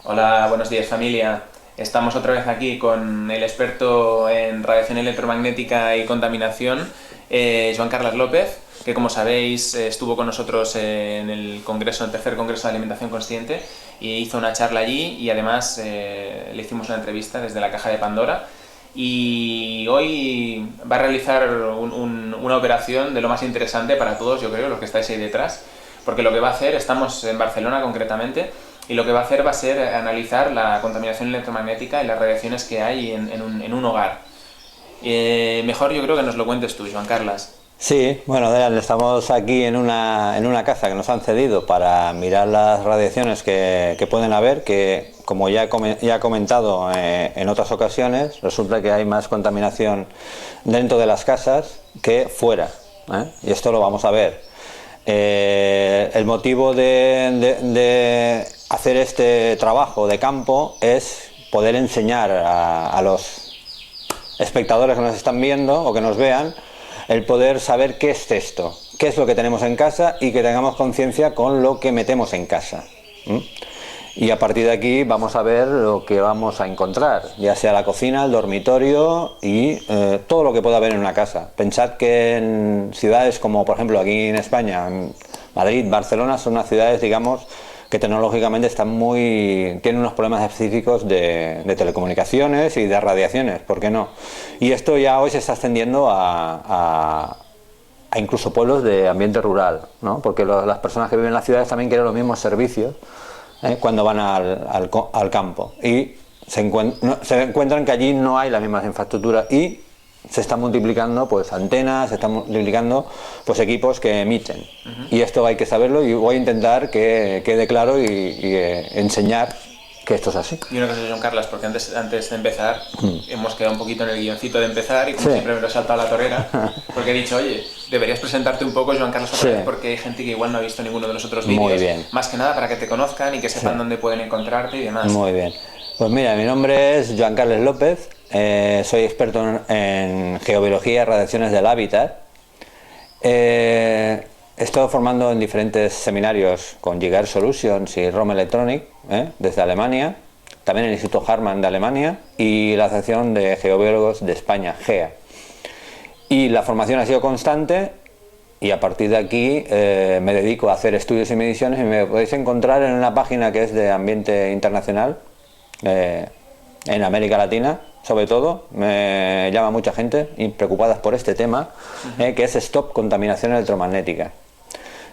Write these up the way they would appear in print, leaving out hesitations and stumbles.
Hola, buenos días familia. Estamos otra vez aquí con el experto en radiación electromagnética y contaminación, Joan Carles López, que como sabéis estuvo con nosotros en el tercer congreso de alimentación consciente y hizo una charla allí y además le hicimos una entrevista desde la caja de Pandora. Y hoy va a realizar una operación de lo más interesante para todos, yo creo, los que estáis ahí detrás, porque lo que va a hacer, estamos en Barcelona concretamente, y lo que va a hacer va a ser analizar la contaminación electromagnética y las radiaciones que hay en un hogar. Mejor yo creo que nos lo cuentes tú, Joan Carles. Sí, bueno, estamos aquí en una casa que nos han cedido para mirar las radiaciones que pueden haber, que como ya he comentado en otras ocasiones, resulta que hay más contaminación dentro de las casas que fuera, ¿eh? Y esto lo vamos a ver. El motivo de hacer este trabajo de campo es poder enseñar a los espectadores que nos están viendo o que nos vean el poder saber qué es esto, qué es lo que tenemos en casa y que tengamos conciencia con lo que metemos en casa. Y a partir de aquí vamos a ver lo que vamos a encontrar, ya sea la cocina, el dormitorio y todo lo que pueda haber en una casa. Pensad que en ciudades como por ejemplo aquí en España, en Madrid, Barcelona, son unas ciudades, digamos, que tecnológicamente tienen unos problemas específicos de telecomunicaciones y de radiaciones, ¿por qué no? Y esto ya hoy se está extendiendo a incluso pueblos de ambiente rural, ¿no? Porque las personas que viven en las ciudades también quieren los mismos servicios cuando van al campo y se encuentran que allí no hay las mismas infraestructuras y se están multiplicando pues antenas, se están multiplicando pues equipos que emiten. Y esto hay que saberlo y voy a intentar que quede claro y enseñar que esto es así. Y una cosa, Joan Carles, porque antes de empezar hemos quedado un poquito en el guioncito de empezar y como siempre me lo he saltado a la torera porque he dicho, oye, deberías presentarte un poco, Joan Carles, otra vez, porque hay gente que igual no ha visto ninguno de los otros vídeos. Muy bien. Más que nada para que te conozcan y que sepan dónde pueden encontrarte y demás. Muy bien. Pues mira, mi nombre es Joan Carles López, soy experto en geobiología y radiaciones del hábitat. He estado formando en diferentes seminarios con Gigair Solutions y ROM Electronic desde Alemania, también el Instituto Harman de Alemania y la Asociación de Geobiólogos de España, GEA. Y la formación ha sido constante y a partir de aquí me dedico a hacer estudios y mediciones y me podéis encontrar en una página que es de ambiente internacional, en América Latina, sobre todo, me llama mucha gente y preocupadas por este tema, que es Stop Contaminación Electromagnética.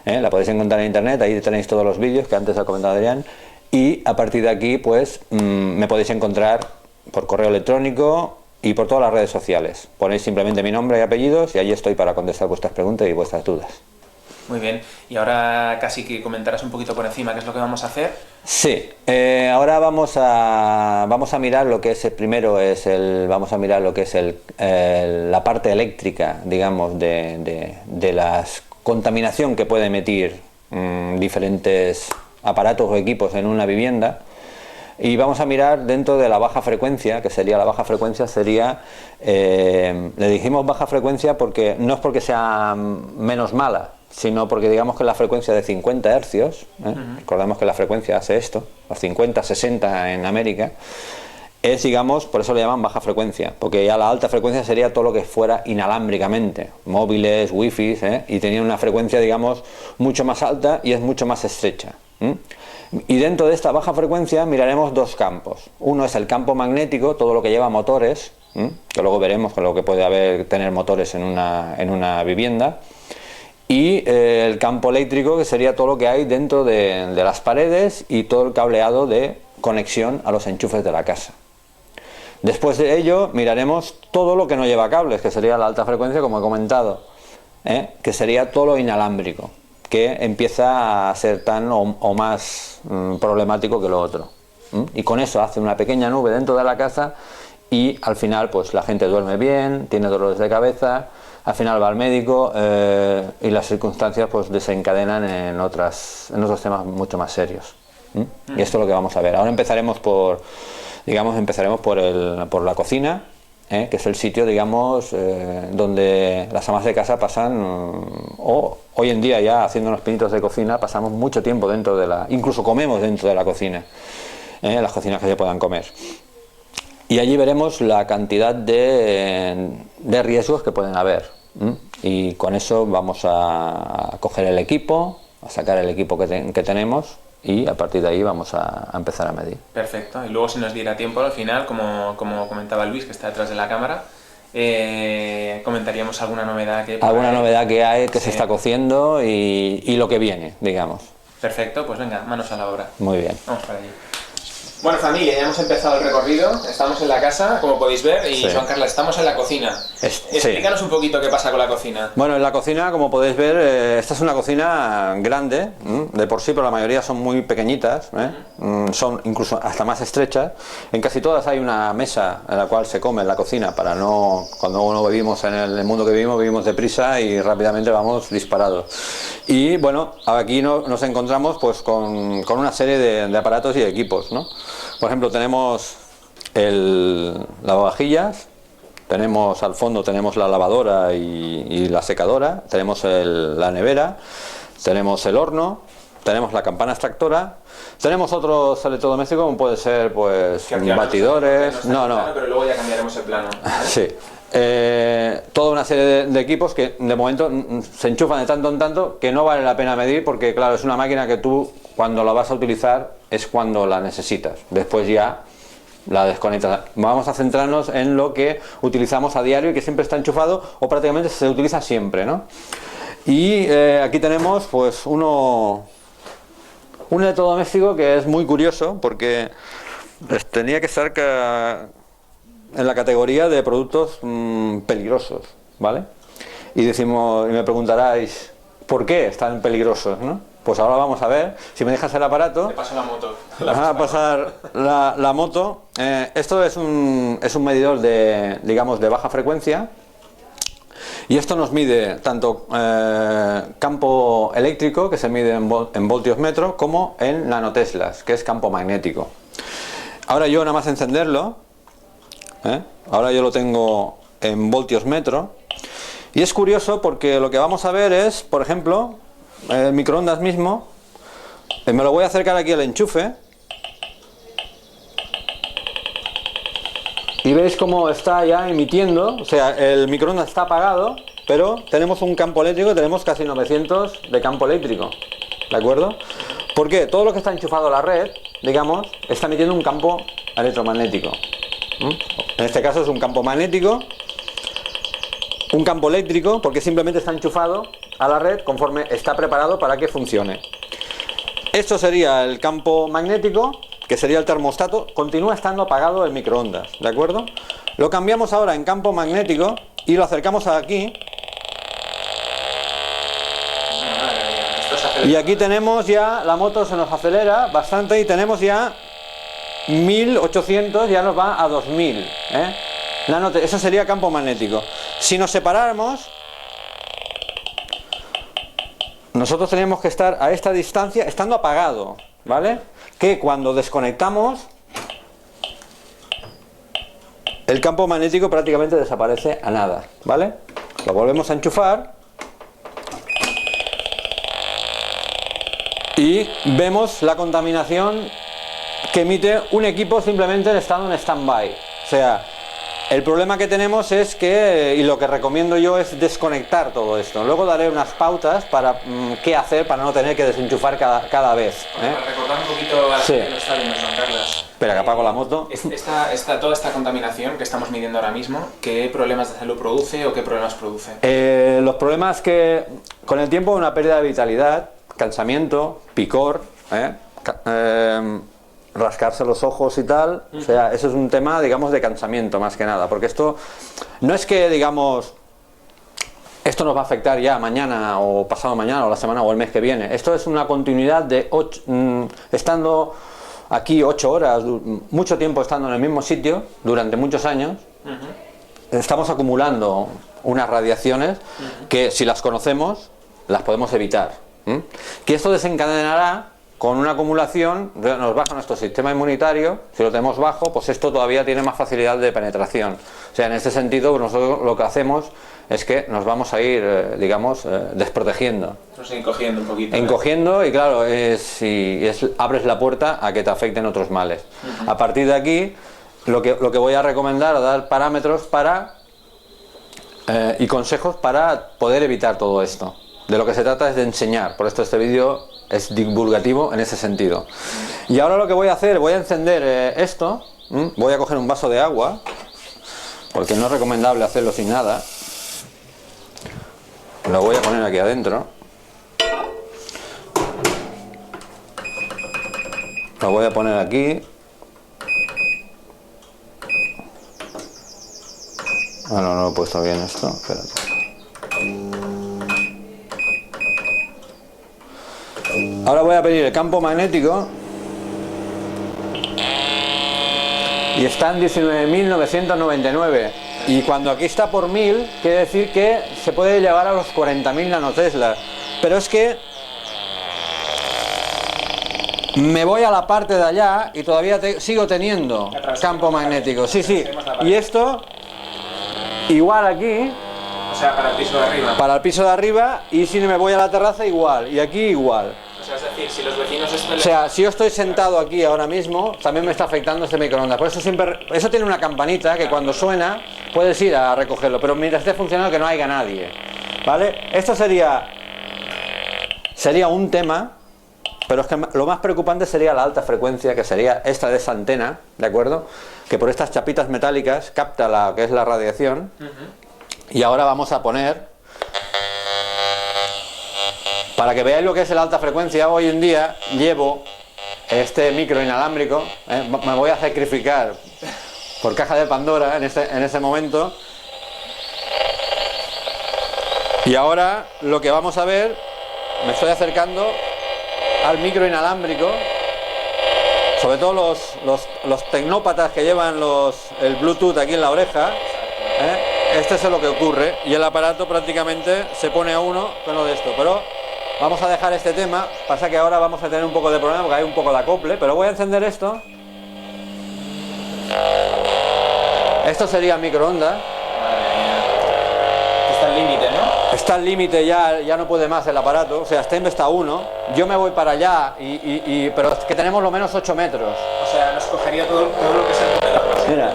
La podéis encontrar en internet, ahí tenéis todos los vídeos que antes ha comentado Adrián, y a partir de aquí pues me podéis encontrar por correo electrónico y por todas las redes sociales. Ponéis simplemente mi nombre y apellidos y allí estoy para contestar vuestras preguntas y vuestras dudas. Muy bien, y ahora casi que comentarás un poquito por encima qué es lo que vamos a hacer. Sí, ahora vamos a mirar lo que es la parte eléctrica, digamos, de la contaminación que puede emitir diferentes aparatos o equipos en una vivienda. Y vamos a mirar dentro de la baja frecuencia, que sería le dijimos baja frecuencia porque no es porque sea menos mala, sino porque digamos que la frecuencia de 50 hercios, recordamos que la frecuencia hace esto, a 50, 60 en América, es, digamos, por eso le llaman baja frecuencia, porque ya la alta frecuencia sería todo lo que fuera inalámbricamente, móviles, wifi, y tenía una frecuencia, digamos, mucho más alta y es mucho más estrecha. Y dentro de esta baja frecuencia miraremos dos campos. Uno es el campo magnético, todo lo que lleva motores, que luego veremos con lo que puede tener motores en una vivienda. y el campo eléctrico, que sería todo lo que hay dentro de las paredes y todo el cableado de conexión a los enchufes de la casa. Después de ello miraremos todo lo que no lleva cables, que sería la alta frecuencia, como he comentado, que sería todo lo inalámbrico, que empieza a ser tan o más problemático que lo otro. Y con eso hace una pequeña nube dentro de la casa y al final pues la gente duerme bien, tiene dolores de cabeza, al final va al médico y las circunstancias pues desencadenan en otros temas mucho más serios. Y esto es lo que vamos a ver. Ahora empezaremos por la cocina, que es el sitio, digamos, donde las amas de casa pasan, o hoy en día ya haciendo unos pinitos de cocina, pasamos mucho tiempo incluso comemos dentro de la cocina, las cocinas que se puedan comer. Y allí veremos la cantidad de riesgos que pueden haber. Y con eso vamos a coger el equipo, a sacar el equipo que tenemos, y a partir de ahí vamos a empezar a medir. Perfecto. Y luego, si nos diera tiempo, al final, como comentaba Luis, que está detrás de la cámara, comentaríamos alguna novedad que hay, que se está cociendo y lo que viene, digamos. Perfecto, pues venga, manos a la obra. Muy bien. Vamos para allí. Bueno, familia, ya hemos empezado el recorrido, estamos en la casa, como podéis ver, y sí. Joan Carles, estamos en la cocina. Explícanos un poquito qué pasa con la cocina. Bueno, en la cocina, como podéis ver, esta es una cocina grande, de por sí, pero la mayoría son muy pequeñitas, son incluso hasta más estrechas. En casi todas hay una mesa en la cual se come en la cocina, para no, cuando uno vivimos en el mundo que vivimos deprisa y rápidamente vamos disparados. Y bueno, aquí nos encontramos pues con una serie de aparatos y equipos, ¿no? Por ejemplo, tenemos el lavavajillas, tenemos al fondo tenemos la lavadora y la secadora, tenemos la nevera, tenemos el horno, tenemos la campana extractora, tenemos otros electrodomésticos como puede ser pues batidores, no, pero luego ya cambiaremos el plano, ¿vale? Sí. Toda una serie de equipos que de momento se enchufan de tanto en tanto que no vale la pena medir, porque claro, es una máquina que tú cuando la vas a utilizar es cuando la necesitas, después ya la desconectas. Vamos a centrarnos en lo que utilizamos a diario y que siempre está enchufado o prácticamente se utiliza siempre, ¿no? Y aquí tenemos pues un electrodoméstico que es muy curioso, porque tenía que estar en la categoría de productos peligrosos, ¿vale? Y me preguntaráis, ¿por qué están peligrosos, no? Pues ahora vamos a ver, si me dejas el aparato... Te paso la moto. Vamos a pasar la moto. Esto es un medidor digamos, de baja frecuencia, y esto nos mide tanto campo eléctrico, que se mide en voltios metro, como en nanoteslas, que es campo magnético. Ahora yo nada más encenderlo, ahora yo lo tengo en voltios metro, y es curioso porque lo que vamos a ver es, por ejemplo, el microondas mismo. Me lo voy a acercar aquí al enchufe y veis cómo está ya emitiendo, o sea, el microondas está apagado, pero tenemos un campo eléctrico, tenemos casi 900 de campo eléctrico, ¿de acuerdo? Porque todo lo que está enchufado a la red, digamos, está emitiendo un campo electromagnético. En este caso es un campo magnético, un campo eléctrico, porque simplemente está enchufado a la red conforme está preparado para que funcione. Esto sería el campo magnético, que sería el termostato. Continúa estando apagado el microondas, ¿de acuerdo? Lo cambiamos ahora en campo magnético y lo acercamos aquí. Y aquí tenemos ya, la moto se nos acelera bastante y tenemos ya 1800, ya nos va a 2000, eso sería campo magnético. Si nos separáramos, nosotros tenemos que estar a esta distancia estando apagado, ¿vale? Que cuando desconectamos, el campo magnético prácticamente desaparece a nada, ¿vale? Lo volvemos a enchufar y vemos la contaminación que emite un equipo simplemente en estado en stand-by. O sea, el problema que tenemos es que, y lo que recomiendo yo, es desconectar todo esto. Luego daré unas pautas para qué hacer para no tener que desenchufar cada vez. Para recordar un poquito a la gente que lo está viendo, Joan Carles. Espera, que apago la moto. Toda esta contaminación que estamos midiendo ahora mismo, ¿qué problemas de salud produce o qué problemas produce? Los problemas que con el tiempo una pérdida de vitalidad, cansamiento, picor, rascarse los ojos y tal, o sea, eso es un tema, digamos, de cansamiento más que nada, porque esto no es que, digamos, esto nos va a afectar ya mañana o pasado mañana o la semana o el mes que viene. Esto es una continuidad de estando aquí 8 horas, mucho tiempo estando en el mismo sitio durante muchos años. Estamos acumulando unas radiaciones que, si las conocemos, las podemos evitar. Que esto desencadenará con una acumulación, nos baja nuestro sistema inmunitario. Si lo tenemos bajo, pues esto todavía tiene más facilidad de penetración. O sea, en este sentido, nosotros lo que hacemos es que nos vamos a ir, digamos, desprotegiendo. Nos encogiendo un poquito. Encogiendo, y claro, abres la puerta a que te afecten otros males. A partir de aquí, lo que voy a recomendar, a dar parámetros para y consejos para poder evitar todo esto. De lo que se trata es de enseñar, por esto este vídeo es divulgativo en ese sentido. Y ahora lo que voy a hacer, voy a encender esto, voy a coger un vaso de agua, porque no es recomendable hacerlo sin nada. Lo voy a poner aquí adentro. Lo voy a poner aquí. Ah, no lo he puesto bien esto. Espérate. Ahora voy a pedir el campo magnético. Y está en 19.999. Y cuando aquí está por 1000, quiere decir que se puede llegar a los 40.000 nanoteslas. Pero es que me voy a la parte de allá y todavía sigo teniendo campo magnético. Sí, sí. Y esto, igual aquí. O sea, para el piso de arriba. Para el piso de arriba, y si me voy a la terraza, igual. Y aquí, igual. O sea, es decir, si los vecinos están... O sea, si yo estoy sentado aquí ahora mismo, también me está afectando este microondas. Por eso siempre, eso tiene una campanita que cuando suena puedes ir a recogerlo, pero mientras esté funcionando que no haya nadie, ¿vale? Esto sería un tema, pero es que lo más preocupante sería la alta frecuencia, que sería esta de esa antena, ¿de acuerdo? Que por estas chapitas metálicas capta la que es la radiación. Y ahora vamos a poner, para que veáis lo que es la alta frecuencia. Hoy en día llevo este micro inalámbrico, me voy a sacrificar por caja de Pandora en ese momento. Y ahora lo que vamos a ver, me estoy acercando al micro inalámbrico, sobre todo los tecnópatas que llevan el Bluetooth aquí en la oreja. Este es lo que ocurre, y el aparato prácticamente se pone a uno con lo de esto. Pero vamos a dejar este tema. Pasa que ahora vamos a tener un poco de problema porque hay un poco de acople, pero voy a encender esto. Esto sería microondas. Está al límite, ¿no? Está al límite, ya no puede más el aparato. O sea, este está a 1. Yo me voy para allá, pero es que tenemos lo menos 8 metros. O sea, nos cogería todo lo que es el comedor. Mira.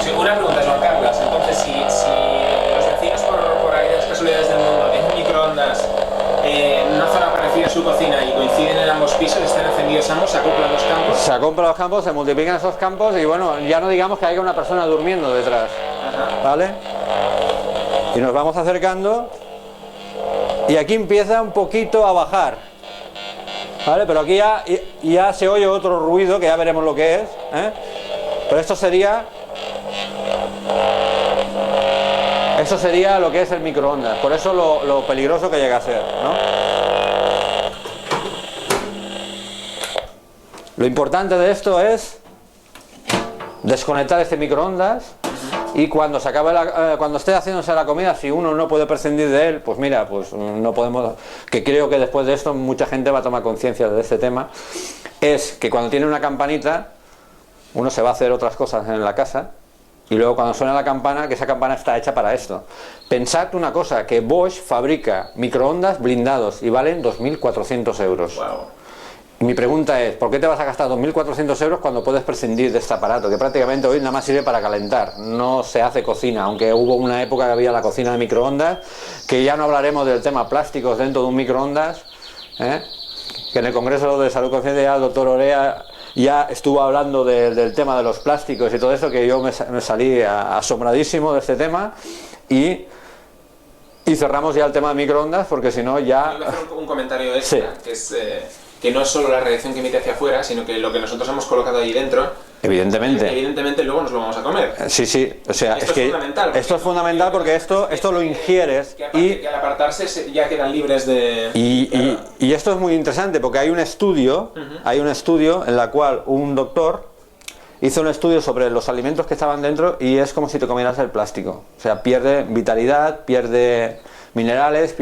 Sí, una pregunta, Joan Carles. Entonces, si los vecinos, por aquellas casualidades del mundo, tienen microondas en una zona parecida a su cocina y coinciden en ambos pisos, están encendidos ambos, se acoplan los campos. Se acoplan los campos, se multiplican esos campos, y bueno, ya no digamos que haya una persona durmiendo detrás. ¿Vale? Y nos vamos acercando, y aquí empieza un poquito a bajar, ¿vale? Pero aquí ya se oye otro ruido que ya veremos lo que es, pero esto sería lo que es el microondas. Por eso lo peligroso que llega a ser, ¿no? Lo importante de esto es desconectar este microondas. Y cuando se acabe cuando esté haciéndose la comida, si uno no puede prescindir de él, pues mira, pues no podemos, que creo que después de esto mucha gente va a tomar conciencia de este tema, es que cuando tiene una campanita, uno se va a hacer otras cosas en la casa, y luego cuando suena la campana, que esa campana está hecha para esto. Pensad una cosa, que Bosch fabrica microondas blindados y valen 2.400 euros. Wow. Mi pregunta es, ¿por qué te vas a gastar 2.400 euros cuando puedes prescindir de este aparato? Que prácticamente hoy nada más sirve para calentar, no se hace cocina, aunque hubo una época que había la cocina de microondas, que ya no hablaremos del tema plásticos dentro de un microondas, que en el Congreso de Salud Consciente ya el doctor Orea ya estuvo hablando del tema de los plásticos y todo eso, que yo me salí asombradísimo de este tema, y cerramos ya el tema de microondas, porque si no ya... Quiero hacer un comentario extra, Sí. que es que no es solo la radiación que emite hacia afuera, sino que lo que nosotros hemos colocado ahí dentro, evidentemente luego nos lo vamos a comer. Sí, o sea, Esto es fundamental, esto es fundamental porque esto lo ingieres que al apartarse ya quedan libres de... Y esto es muy interesante porque hay un estudio en la cual un doctor hizo un estudio sobre los alimentos que estaban dentro y es como si te comieras el plástico. O sea, pierde vitalidad, pierde minerales,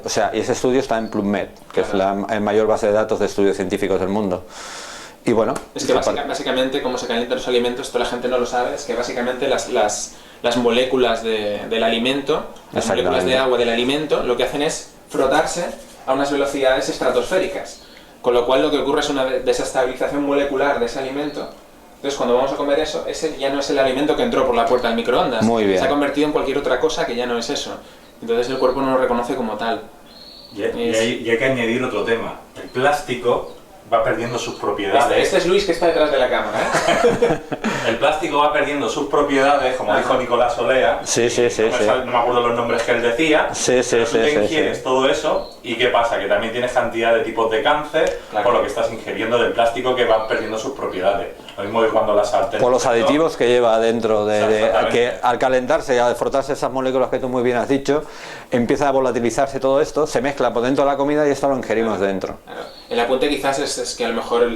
o sea, y ese estudio está en PubMed, que es la mayor base de datos de estudios científicos del mundo. Y bueno, es que básicamente cómo se calientan los alimentos, toda la gente no lo sabe, es que básicamente las moléculas del alimento, las moléculas de agua del alimento, lo que hacen es frotarse a unas velocidades estratosféricas, con lo cual lo que ocurre es una desestabilización molecular de ese alimento. Entonces cuando vamos a comer eso, ese ya no es el alimento que entró por la puerta del microondas, Muy bien. Se ha convertido en cualquier otra cosa que ya no es eso. Entonces el cuerpo no lo reconoce como tal. Y hay que añadir otro tema. El plástico va perdiendo sus propiedades. Este es Luis, que está detrás de la cámara, ¿eh? El plástico va perdiendo sus propiedades, como dijo Nicolás Olea. No me acuerdo los nombres que él decía. Tú te ingieres todo eso y ¿qué pasa? Que también tienes cantidad de tipos de cáncer por lo que estás ingiriendo del plástico que va perdiendo sus propiedades. Lo mismo que cuando las sartenes... Por los aditivos que lleva dentro, que al calentarse y al frotarse esas moléculas que tú muy bien has dicho, empieza a volatilizarse todo esto, se mezcla por dentro de la comida y esto lo ingerimos dentro. Claro. El apunte quizás es que a lo mejor,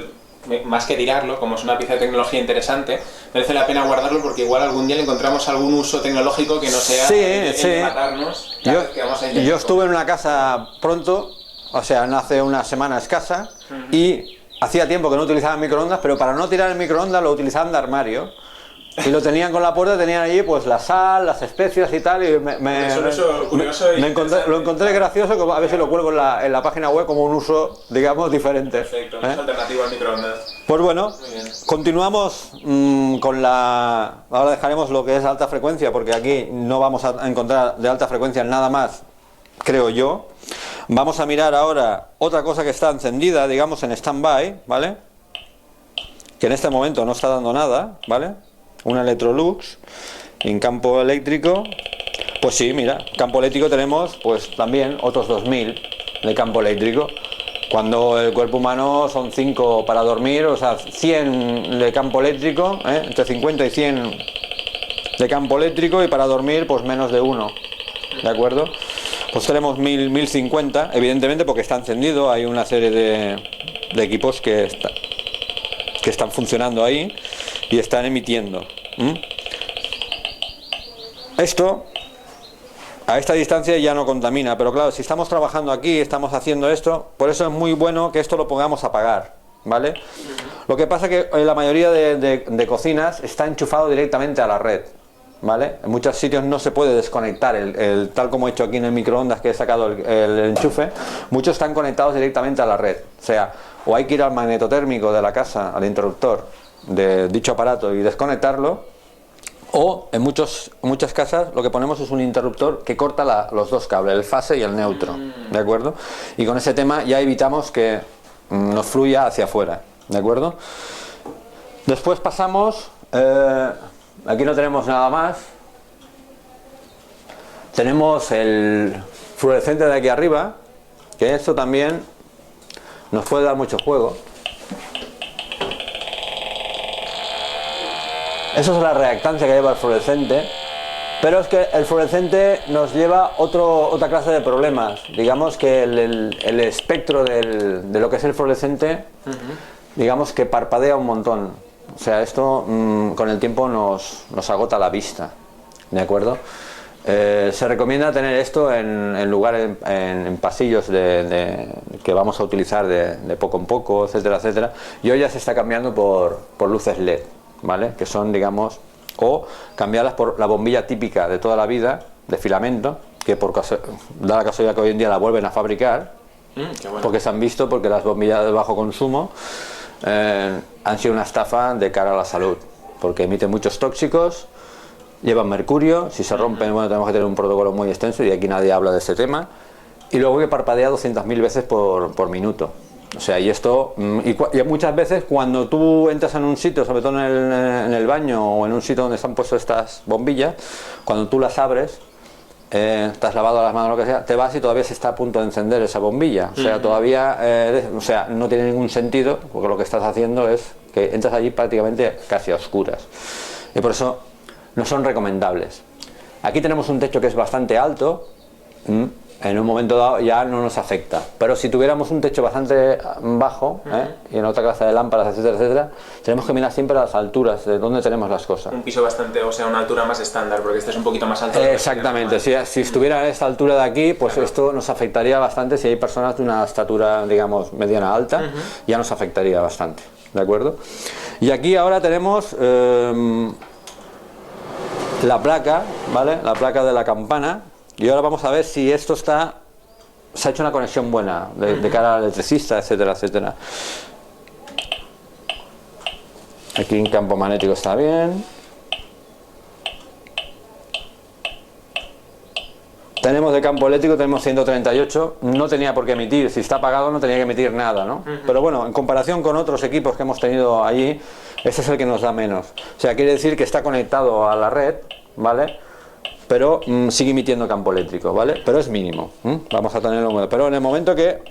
más que tirarlo, como es una pieza de tecnología interesante, merece la pena guardarlo porque igual algún día le encontramos algún uso tecnológico que no sea el de matarnos. Yo estuve en una casa pronto, o sea, hace una semana escasa, y hacía tiempo que no utilizaban microondas, pero para no tirar el microondas lo utilizaban de armario. Y lo tenían con la puerta, tenían allí pues la sal, las especias y tal, y lo encontré gracioso, a ver si lo cuelgo en la página web como un uso, digamos, diferente. Perfecto, un uso alternativo al microondas. Pues bueno, continuamos ahora dejaremos lo que es alta frecuencia, porque aquí no vamos a encontrar de alta frecuencia nada más, creo yo. Vamos a mirar ahora otra cosa que está encendida, digamos en stand-by, ¿vale? Que en este momento no está dando nada, ¿vale? Una Electrolux en campo eléctrico. Pues sí, mira, campo eléctrico tenemos pues también otros 2000 de campo eléctrico, cuando el cuerpo humano son 5 para dormir, o sea, 100 de campo eléctrico, entre 50 y 100 de campo eléctrico, y para dormir pues menos de 1, ¿de acuerdo? Pues tenemos 1050, evidentemente porque está encendido, hay una serie de equipos que están funcionando ahí y están emitiendo. Esto a esta distancia ya no contamina, pero claro, si estamos trabajando aquí, estamos haciendo esto, por eso es muy bueno que esto lo pongamos a apagar, ¿vale? Lo que pasa que en la mayoría de cocinas está enchufado directamente a la red, ¿vale? En muchos sitios no se puede desconectar, tal como he hecho aquí en el microondas, que he sacado el enchufe, muchos están conectados directamente a la red, o sea, o hay que ir al magnetotérmico de la casa, al interruptor de dicho aparato y desconectarlo, o en muchas casas lo que ponemos es un interruptor que corta los dos cables, el fase y el neutro, ¿de acuerdo? Y con ese tema ya evitamos que nos fluya hacia afuera, ¿de acuerdo? Después pasamos, aquí no tenemos nada más, tenemos el fluorescente de aquí arriba, que esto también nos puede dar mucho juego. Eso es la reactancia que lleva el fluorescente, pero es que el fluorescente nos lleva otra clase de problemas. Digamos que el espectro de lo que es el fluorescente, digamos que parpadea un montón. O sea, esto con el tiempo nos agota la vista, ¿de acuerdo? Se recomienda tener esto en lugares, en pasillos que vamos a utilizar de poco en poco, etcétera, etcétera. Y hoy ya se está cambiando por luces LED, ¿vale? Que son, digamos, o cambiarlas por la bombilla típica de toda la vida, de filamento, que da la casualidad que hoy en día la vuelven a fabricar, qué bueno. porque se han visto, porque las bombillas de bajo consumo han sido una estafa de cara a la salud, porque emiten muchos tóxicos, llevan mercurio, si se rompen, bueno, tenemos que tener un protocolo muy extenso y aquí nadie habla de este tema, y luego que parpadea 200.000 veces por minuto. O sea, y esto, y muchas veces cuando tú entras en un sitio, sobre todo en el baño o en un sitio donde están puestas estas bombillas, cuando tú las abres, te has lavado las manos o lo que sea, te vas y todavía se está a punto de encender esa bombilla. O sea, todavía, no tiene ningún sentido, porque lo que estás haciendo es que entras allí prácticamente casi a oscuras. Y por eso no son recomendables. Aquí tenemos un techo que es bastante alto. En un momento dado ya no nos afecta, pero si tuviéramos un techo bastante bajo y en otra clase de lámparas, etcétera, etcétera, tenemos que mirar siempre a las alturas de donde tenemos las cosas. Un piso bastante, o sea, una altura más estándar, porque este es un poquito más alto. Exactamente, si estuviera a esta altura de aquí, pues claro, esto nos afectaría bastante. Si hay personas de una estatura, digamos, mediana alta, ya nos afectaría bastante, ¿de acuerdo? Y aquí ahora tenemos la placa, ¿vale? La placa de la campana. Y ahora vamos a ver si esto se ha hecho una conexión buena de cara al electricista, etcétera, etcétera. Aquí en campo magnético está bien. Tenemos de campo eléctrico, tenemos 138, no tenía por qué emitir, si está apagado no tenía que emitir nada, ¿no? Pero bueno, en comparación con otros equipos que hemos tenido allí, este es el que nos da menos. O sea, quiere decir que está conectado a la red, ¿vale? Pero sigue emitiendo campo eléctrico, ¿vale? Pero es mínimo, vamos a tenerlo. Pero en el momento que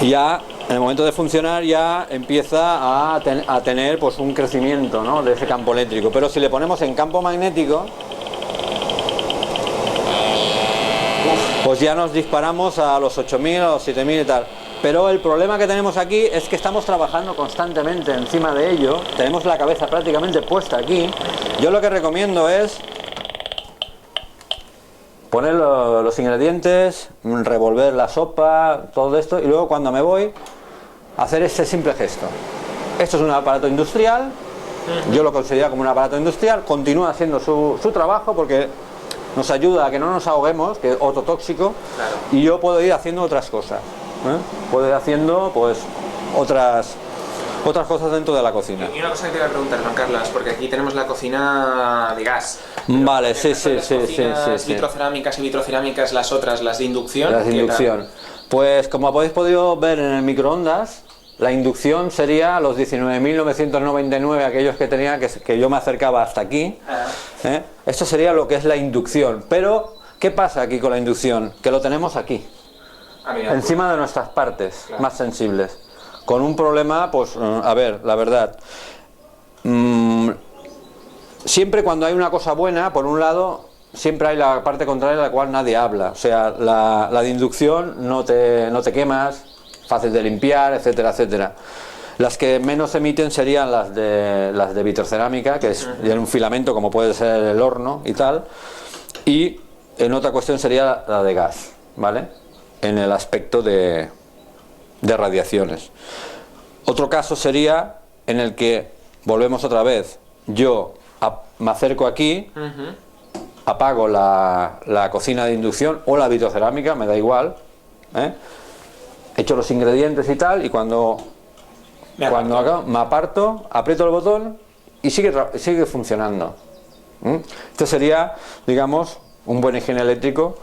ya, en el momento de funcionar, ya empieza a tener pues un crecimiento, ¿no?, de ese campo eléctrico. Pero si le ponemos en campo magnético, pues ya nos disparamos a los 8000, a los 7000 y tal. Pero el problema que tenemos aquí es que estamos trabajando constantemente encima de ello, tenemos la cabeza prácticamente puesta aquí. Yo lo que recomiendo es poner los ingredientes, revolver la sopa, todo esto, y luego cuando me voy, hacer este simple gesto. Esto es un aparato industrial, yo lo considero como un aparato industrial, continúa haciendo su trabajo porque nos ayuda a que no nos ahoguemos, que es ototóxico, claro, y yo puedo ir haciendo otras cosas. Puedo ir haciendo pues otras cosas dentro de la cocina. Y una cosa que te iba a preguntar, Juan Carlos, porque aquí tenemos la cocina de gas. Vale, sí. Vitrocerámicas y vitrocerámicas, las otras, las de inducción. Las de inducción. Pues como habéis podido ver en el microondas, la inducción sería los 19.999, aquellos que tenía, que yo me acercaba hasta aquí. Esto sería lo que es la inducción. Pero, ¿qué pasa aquí con la inducción? Que lo tenemos aquí. Encima de nuestras partes, claro, más sensibles, con un problema, pues, a ver, la verdad, siempre cuando hay una cosa buena, por un lado, siempre hay la parte contraria de la cual nadie habla. O sea, la de inducción no te quemas, fácil de limpiar, etcétera, etcétera. Las que menos emiten serían las de vitrocerámica, que es en un filamento como puede ser el horno y tal, y en otra cuestión sería la de gas, ¿vale?, en el aspecto de radiaciones. Otro caso sería en el que, volvemos otra vez, yo me acerco aquí, apago la cocina de inducción o la vitrocerámica, me da igual, echo los ingredientes y tal, y cuando me aparto, aprieto el botón y sigue funcionando. Esto sería, digamos, un buen higiene eléctrico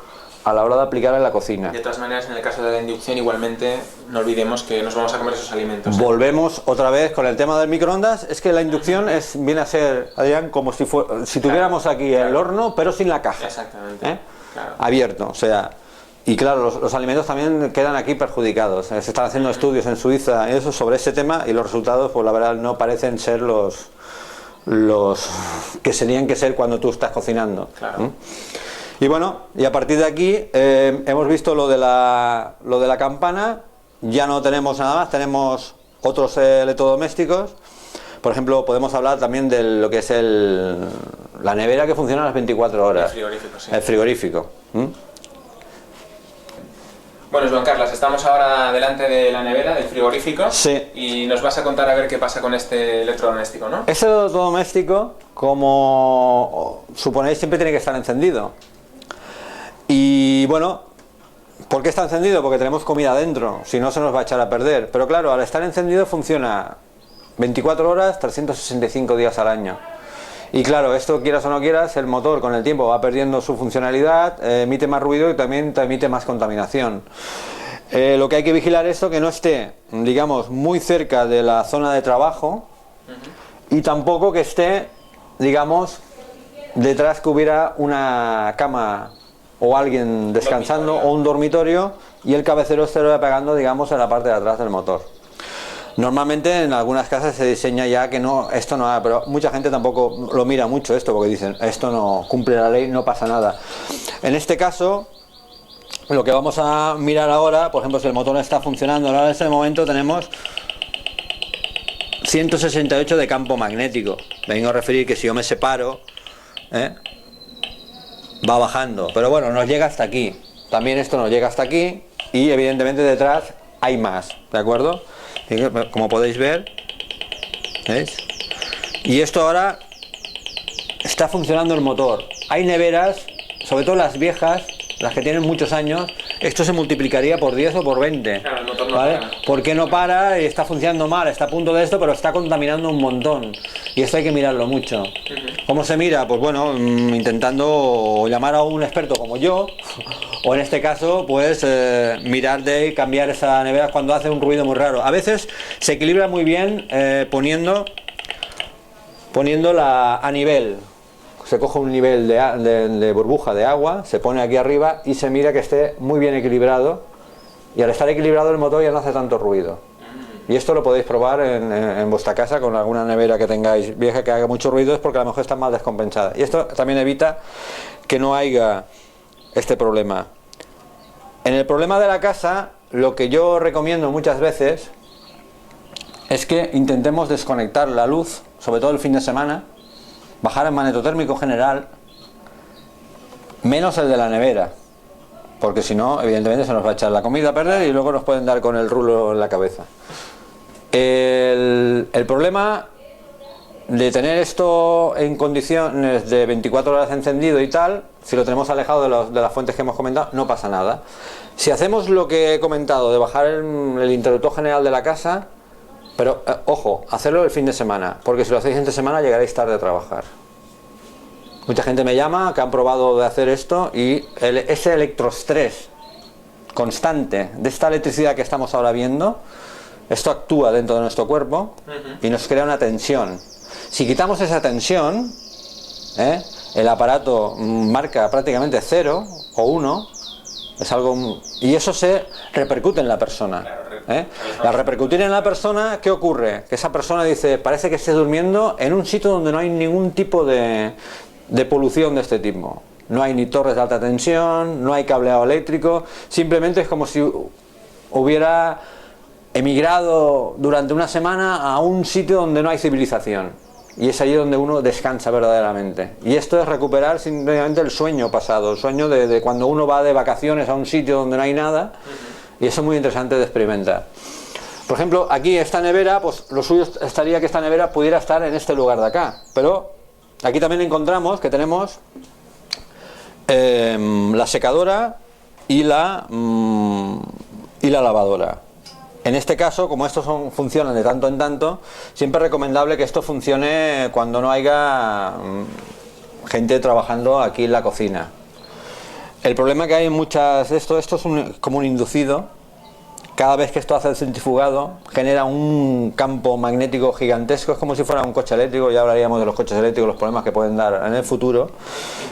a la hora de aplicar en la cocina. De todas maneras, en el caso de la inducción, igualmente, no olvidemos que nos vamos a comer esos alimentos. Volvemos otra vez con el tema del microondas. Es que la inducción viene a ser, Adrián, como si tuviéramos aquí el horno, pero sin la caja. Exactamente. Claro. Abierto, o sea... Y claro, los alimentos también quedan aquí perjudicados. Se están haciendo estudios en Suiza sobre ese tema, y los resultados, pues la verdad, no parecen ser los que tenían que ser cuando tú estás cocinando. Claro. Y bueno, y a partir de aquí hemos visto lo de la campana. Ya no tenemos nada más, tenemos otros electrodomésticos. Por ejemplo, podemos hablar también de lo que es la nevera, que funciona a las 24 horas. El frigorífico, sí. El frigorífico. Bueno, Joan Carlos, estamos ahora delante de la nevera, del frigorífico. Sí. Y nos vas a contar a ver qué pasa con este electrodoméstico, ¿no? Este electrodoméstico, como suponéis, siempre tiene que estar encendido. Y bueno, ¿por qué está encendido? Porque tenemos comida dentro, si no se nos va a echar a perder. Pero claro, al estar encendido funciona 24 horas, 365 días al año. Y claro, esto, quieras o no quieras, el motor con el tiempo va perdiendo su funcionalidad, emite más ruido y también emite más contaminación. Lo que hay que vigilar es esto, que no esté, digamos, muy cerca de la zona de trabajo y tampoco que esté, digamos, detrás que hubiera una cama o alguien descansando o un dormitorio y el cabecero esté pegando, digamos, en la parte de atrás del motor. Normalmente en algunas casas se diseña ya que no, esto no, pero mucha gente tampoco lo mira mucho esto porque dicen, esto no cumple la ley, no pasa nada. En este caso, lo que vamos a mirar ahora, por ejemplo, si el motor está funcionando, ahora en este momento tenemos 168 de campo magnético. Vengo a referir que si yo me separo, va bajando, pero bueno, nos llega hasta aquí. También esto nos llega hasta aquí y evidentemente detrás hay más, ¿de acuerdo? Como podéis ver, ¿veis? Y esto ahora está funcionando el motor. Hay neveras, sobre todo las viejas, las que tienen muchos años, esto se multiplicaría por 10 o por 20. Claro, el motor no ¿vale? para. ¿Por qué no para? Está funcionando mal, está a punto de esto, pero está contaminando un montón. Y esto hay que mirarlo mucho. ¿Cómo se mira? Pues bueno, intentando llamar a un experto como yo, o en este caso, pues mirar de cambiar esa nevera cuando hace un ruido muy raro. A veces se equilibra muy bien poniéndola a nivel. Se coge un nivel de burbuja de agua, se pone aquí arriba y se mira que esté muy bien equilibrado, y al estar equilibrado el motor ya no hace tanto ruido. Y esto lo podéis probar en vuestra casa con alguna nevera que tengáis vieja que haga mucho ruido, es porque a lo mejor está más descompensada. Y esto también evita que no haya este problema. En el problema de la casa, lo que yo recomiendo muchas veces es que intentemos desconectar la luz, sobre todo el fin de semana, bajar el magnetotérmico general, menos el de la nevera, porque si no, evidentemente se nos va a echar la comida a perder y luego nos pueden dar con el rulo en la cabeza. El problema de tener esto en condiciones de 24 horas encendido y tal, si lo tenemos alejado de las fuentes que hemos comentado, no pasa nada. Si hacemos lo que he comentado, de bajar el interruptor general de la casa, pero ojo, hacerlo el fin de semana, porque si lo hacéis entre semana llegaréis tarde a trabajar. Mucha gente me llama que han probado de hacer esto y ese electroestrés constante de esta electricidad que estamos ahora viendo, esto actúa dentro de nuestro cuerpo y nos crea una tensión. Si quitamos esa tensión, el aparato marca prácticamente 0 o 1, es algo, y eso se repercute en la persona. Al repercutir en la persona, ¿qué ocurre? Que esa persona dice, parece que esté durmiendo en un sitio donde no hay ningún tipo de polución de este tipo. No hay ni torres de alta tensión, no hay cableado eléctrico, simplemente es como si hubiera emigrado durante una semana a un sitio donde no hay civilización. Y es allí donde uno descansa verdaderamente. Y esto es recuperar simplemente el sueño pasado, el sueño de cuando uno va de vacaciones a un sitio donde no hay nada. Y eso es muy interesante de experimentar. Por ejemplo, aquí esta nevera, pues lo suyo estaría que esta nevera pudiera estar en este lugar de acá. Pero aquí también encontramos que tenemos la secadora y la lavadora. En este caso, como estos funcionan de tanto en tanto, siempre es recomendable que esto funcione cuando no haya gente trabajando aquí en la cocina. El problema que hay en muchas de esto es como un inducido. Cada vez que esto hace el centrifugado, genera un campo magnético gigantesco, es como si fuera un coche eléctrico. Ya hablaríamos de los coches eléctricos, los problemas que pueden dar en el futuro.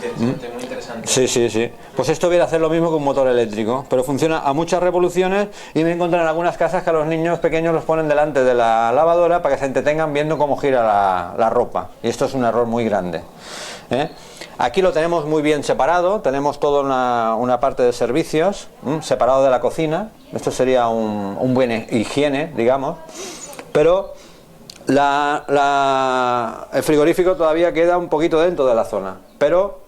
Interesante, muy interesante. Sí. Pues esto viene a hacer lo mismo que un motor eléctrico, pero funciona a muchas revoluciones, y me encontré en algunas casas que a los niños pequeños los ponen delante de la lavadora para que se entretengan viendo cómo gira la ropa, y esto es un error muy grande. Aquí lo tenemos muy bien separado, tenemos toda una parte de servicios separado de la cocina. Esto sería un buen higiene, digamos, pero el frigorífico todavía queda un poquito dentro de la zona, pero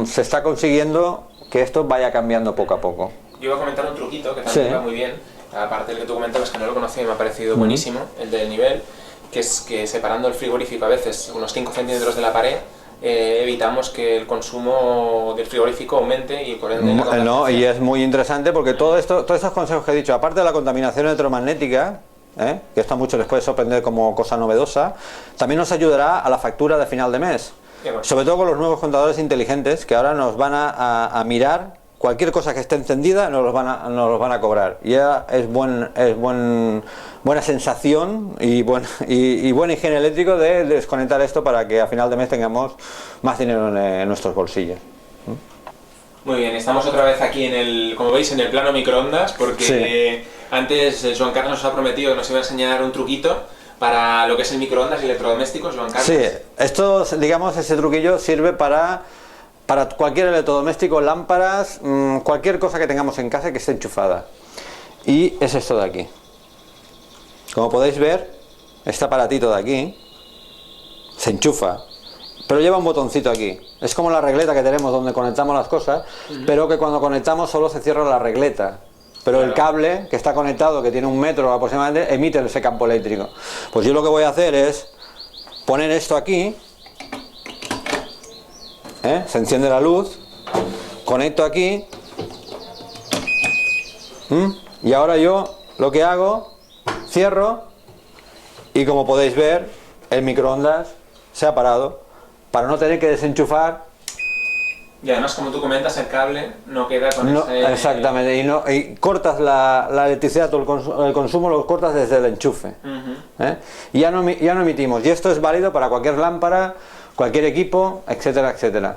se está consiguiendo que esto vaya cambiando poco a poco. Yo iba a comentar un truquito que también va muy bien, aparte del que tú comentabas, que no lo conocía y me ha parecido buenísimo, el del nivel, que es que separando el frigorífico a veces unos 5 centímetros de la pared, evitamos que el consumo del frigorífico aumente y por ende no, y es muy interesante porque todos estos consejos que he dicho, aparte de la contaminación electromagnética, que esto a muchos les puede sorprender como cosa novedosa, también nos ayudará a la factura de final de mes. Sobre todo con los nuevos contadores inteligentes que ahora nos van a mirar cualquier cosa que esté encendida nos los van a cobrar. Y ya es buena sensación y buen ingenio eléctrico de desconectar esto para que a final de mes tengamos más dinero en nuestros bolsillos. Muy bien, estamos otra vez aquí como veis, en el plano microondas, porque antes Joan Carles nos ha prometido que nos iba a enseñar un truquito para lo que es el microondas y electrodomésticos, Joan Carles. Sí, esto, digamos, ese truquillo sirve para cualquier electrodoméstico, lámparas, cualquier cosa que tengamos en casa que esté enchufada. Y es esto de aquí. Como podéis ver, este aparatito de aquí se enchufa, pero lleva un botoncito aquí. Es como la regleta que tenemos donde conectamos las cosas, pero que cuando conectamos solo se cierra la regleta. Pero el cable que está conectado, que tiene 1 metro aproximadamente, emite ese campo eléctrico. Pues yo lo que voy a hacer es poner esto aquí, se enciende la luz, conecto aquí, y ahora yo lo que hago, cierro, y como podéis ver, el microondas se ha parado, para no tener que desenchufar. Y además, como tú comentas, el cable no queda con ese... Exactamente, y cortas la electricidad, el consumo lo cortas desde el enchufe. Y ya no emitimos. Y esto es válido para cualquier lámpara, cualquier equipo, etcétera, etcétera.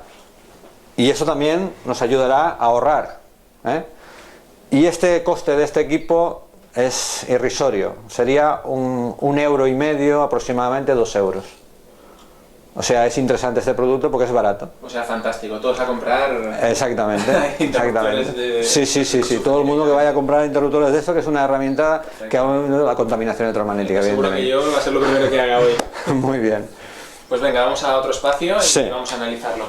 Y eso también nos ayudará a ahorrar. Y este coste de este equipo es irrisorio. Sería 1,5 € aproximadamente, 2 euros. O sea, es interesante este producto porque es barato. O sea, fantástico. Todos a comprar... Exactamente. Exactamente. Sí. Todo el mundo que vaya a comprar interruptores de esto, que es una herramienta que ha aumentado la contaminación electromagnética. Seguro que yo va a ser lo primero que haga hoy. Muy bien. Pues venga, vamos a otro espacio y vamos a analizarlo.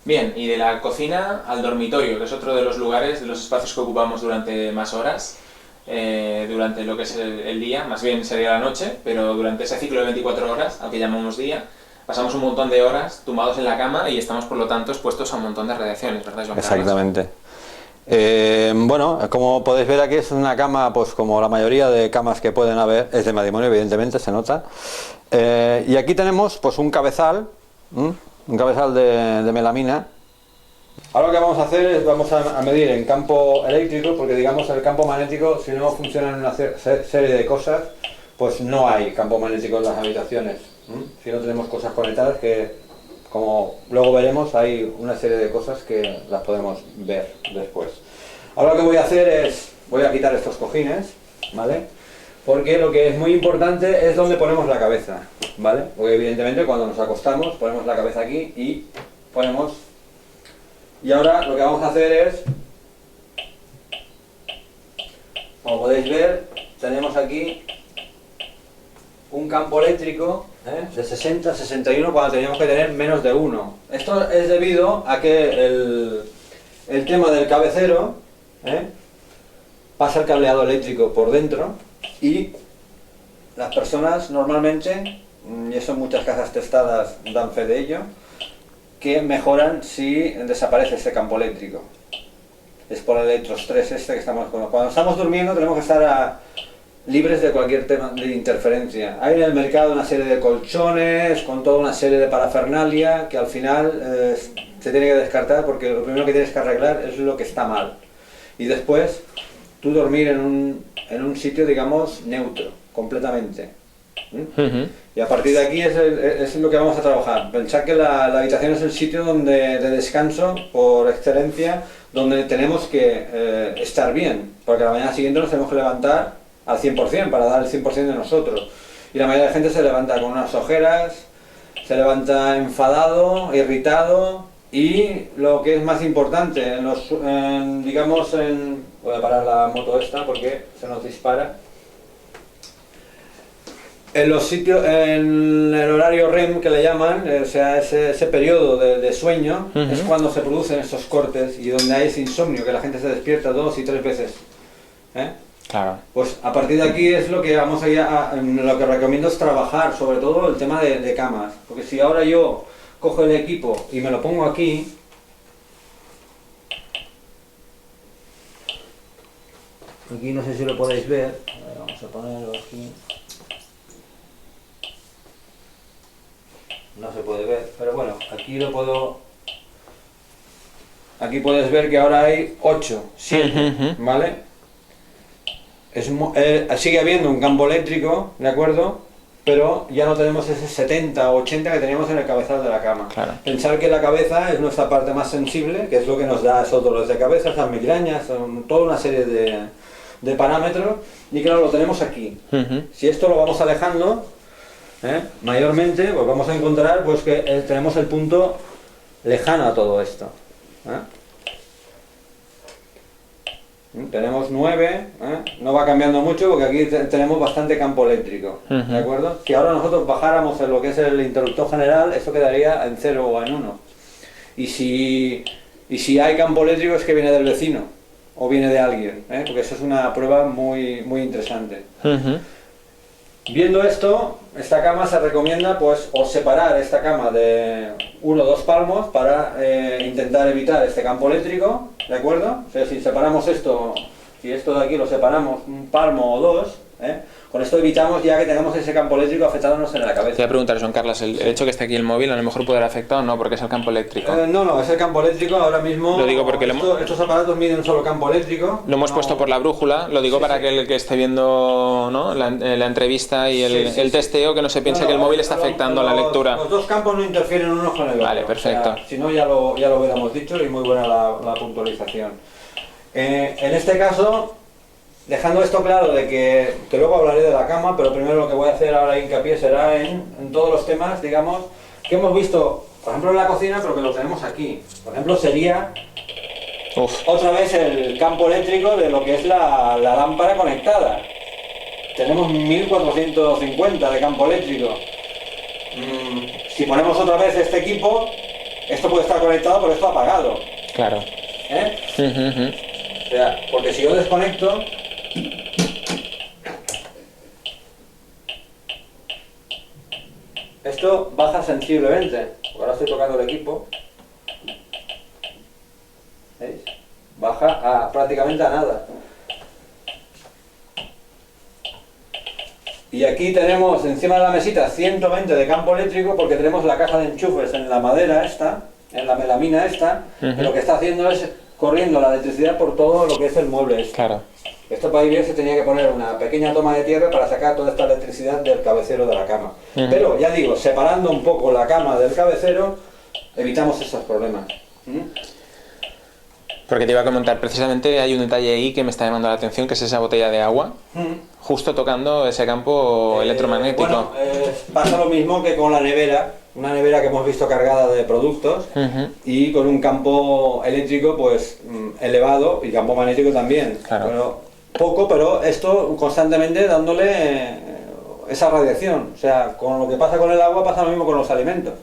Bien, y de la cocina al dormitorio, que es otro de los lugares, de los espacios que ocupamos durante más horas, durante lo que es el día, más bien sería la noche, pero durante ese ciclo de 24 horas, al que llamamos día, pasamos un montón de horas tumbados en la cama y estamos, por lo tanto, expuestos a un montón de radiaciones, ¿verdad, Joan Carles? Exactamente. Bueno, como podéis ver aquí es una cama, pues como la mayoría de camas que pueden haber, es de matrimonio, evidentemente, se nota. Y aquí tenemos pues un cabezal de melamina. Ahora lo que vamos a hacer es vamos a medir en campo eléctrico, porque digamos el campo magnético, si no funciona en una serie de cosas, pues no hay campo magnético en las habitaciones. Si no tenemos cosas conectadas, que como luego veremos, hay una serie de cosas que las podemos ver después. Ahora lo que voy a hacer es, voy a quitar estos cojines, ¿vale? Porque lo que es muy importante es donde ponemos la cabeza, ¿vale? Porque evidentemente cuando nos acostamos ponemos la cabeza aquí y ponemos... Y ahora lo que vamos a hacer es, como podéis ver, tenemos aquí un campo eléctrico de 60, 61 cuando teníamos que tener menos de 1. Esto es debido a que el tema del cabecero pasa el cableado eléctrico por dentro y las personas normalmente, y eso en muchas casas testadas dan fe de ello, que mejoran si desaparece este campo eléctrico. Es por el electroestrés que estamos... Cuando estamos durmiendo tenemos que estar libres de cualquier tema de interferencia. Hay en el mercado una serie de colchones, con toda una serie de parafernalia, que al final se tiene que descartar porque lo primero que tienes que arreglar es lo que está mal. Y después, tú dormir en un sitio, digamos, neutro, completamente. Y a partir de aquí es lo que vamos a trabajar. Pensad que la habitación es el sitio de descanso por excelencia, donde tenemos que estar bien, porque a la mañana siguiente nos tenemos que levantar al 100% para dar el 100% de nosotros. Y la mayoría de gente se levanta con unas ojeras, se levanta enfadado, irritado, y lo que es más importante, voy a parar la moto esta porque se nos dispara. En los sitios, en el horario REM que le llaman, o sea, ese periodo de sueño, es cuando se producen estos cortes y donde hay ese insomnio, que la gente se despierta 2 y 3 veces. Claro. Pues a partir de aquí es lo que vamos lo que recomiendo es trabajar, sobre todo el tema de camas, porque si ahora yo cojo el equipo y me lo pongo aquí, no sé si lo podéis ver, vamos a ponerlo aquí. No se puede ver, pero bueno, aquí lo puedo aquí puedes ver que ahora hay 8, 7, ¿vale? Sigue habiendo un campo eléctrico, ¿de acuerdo? Pero ya no tenemos ese 70 o 80 que teníamos en el cabezal de la cama. Claro. Pensar que la cabeza es nuestra parte más sensible, que es lo que nos da esos dolores de cabeza, esas migrañas, toda una serie de parámetros, y claro, lo tenemos aquí. Si esto lo vamos alejando, mayormente, pues vamos a encontrar pues, que tenemos el punto lejano a todo esto. Tenemos 9, no va cambiando mucho porque aquí tenemos bastante campo eléctrico, ¿de acuerdo? Si ahora nosotros bajáramos en lo que es el interruptor general, eso quedaría en 0 o en 1. Y si hay campo eléctrico es que viene del vecino o viene de alguien, porque eso es una prueba muy, muy interesante. Viendo esto, esta cama se recomienda pues o separar esta cama de 1 o 2 palmos para intentar evitar este campo eléctrico, ¿de acuerdo? O sea, si separamos esto, si esto de aquí lo separamos un palmo o 2, con esto evitamos ya que tengamos ese campo eléctrico afectándonos en la cabeza. Te voy a preguntar, Joan Carlos, el hecho que esté aquí el móvil a lo mejor puede haber afectado, no, porque es el campo eléctrico. No, es el campo eléctrico ahora mismo. Lo digo porque estos aparatos miden solo campo eléctrico. Lo hemos puesto por la brújula, lo digo para que el que esté viendo, ¿no?, la entrevista y el testeo, que no se piense que el móvil está afectando a la lectura. Los dos campos no interfieren unos con el otro. Vale, perfecto. O sea, si no, ya lo hubiéramos dicho, y muy buena la puntualización. En este caso, dejando esto claro de que luego hablaré de la cama, pero primero lo que voy a hacer ahora hincapié será en todos los temas, digamos, que hemos visto, por ejemplo, en la cocina, pero que lo tenemos aquí. Por ejemplo, sería otra vez el campo eléctrico de lo que es la lámpara conectada. Tenemos 1450 de campo eléctrico. Si ponemos otra vez este equipo, esto puede estar conectado, pero esto apagado. Claro. O sea, porque si yo desconecto, esto baja sensiblemente. Ahora estoy tocando el equipo. ¿Veis? Baja prácticamente a nada. Y aquí tenemos encima de la mesita 120 de campo eléctrico porque tenemos la caja de enchufes en la madera esta, en la melamina esta, y lo que está haciendo es corriendo la electricidad por todo lo que es el mueble este. Claro. Esto para ir bien se tenía que poner una pequeña toma de tierra para sacar toda esta electricidad del cabecero de la cama. Pero ya digo, separando un poco la cama del cabecero, evitamos esos problemas. Porque te iba a comentar, precisamente hay un detalle ahí que me está llamando la atención, que es esa botella de agua, justo tocando ese campo electromagnético. Bueno, pasa lo mismo que con la nevera, una nevera que hemos visto cargada de productos y con un campo eléctrico pues elevado y campo magnético también. Claro. Bueno, poco, pero esto constantemente dándole esa radiación. O sea, con lo que pasa con el agua pasa lo mismo con los alimentos.